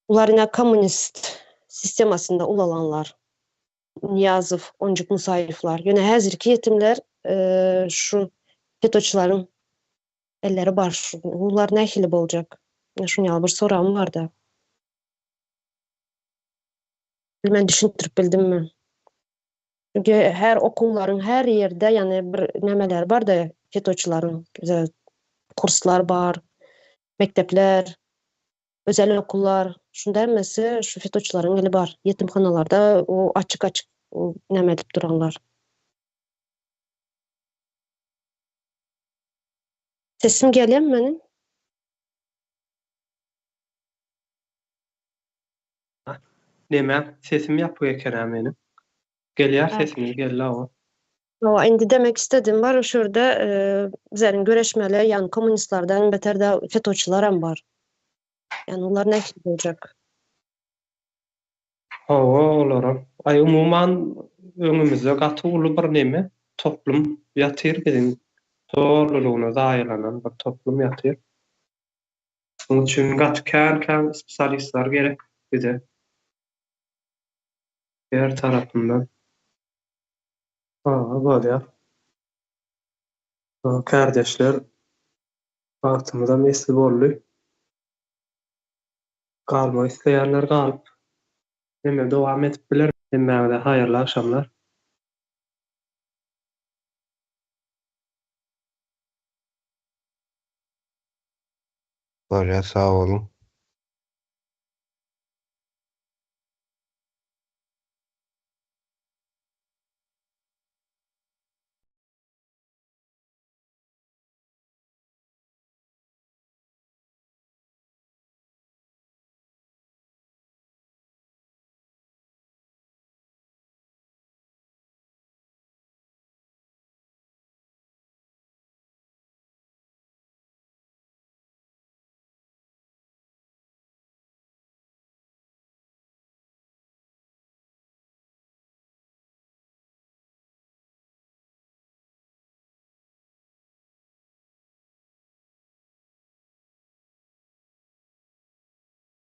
Ular komünist sistemasynda ulalanlar. Niýazow, Onjuk Musaýewlar. Ýöne häzirki yetimler şu fetoçylaryň elleri bar. Ular nähili boljak? Şuň ýaly bir soram bardy. Ben düşündürüp bildimmi? Çünkü her okulların her yerde yani bir nämeler bar da fetoçylaryň kurslar bar, mektepler, özel okullar. Şunda emesi şu fetoçylaryň eli bar. Yetimhanalarda o açık näme edip duranlar. Sesim gelýärmi meniň? Näme sesim ýapy ekenem meni. Gelýär sesimiz gelýär. O indi demek istedim var şurada bizlerin göreşmeli yani komünistlerden beter de fetoçylar hem var. Yani onlar ne olacak? Olaram. Ay umuman öňümizde gaty uly bir näme toplum ýatyr bizim zorluğuna daýylanan bir toplum ýatyr. Şonuň üçin kän spesialistler gerek bize. Her tarapyndan. Bolýar. Kardeşler wagtymyza mesli boldy. Galma isleýänler galyp hemme dowam edip biler. Hemmäňe haýyrly akşamlar. Bolýar, sag bolun.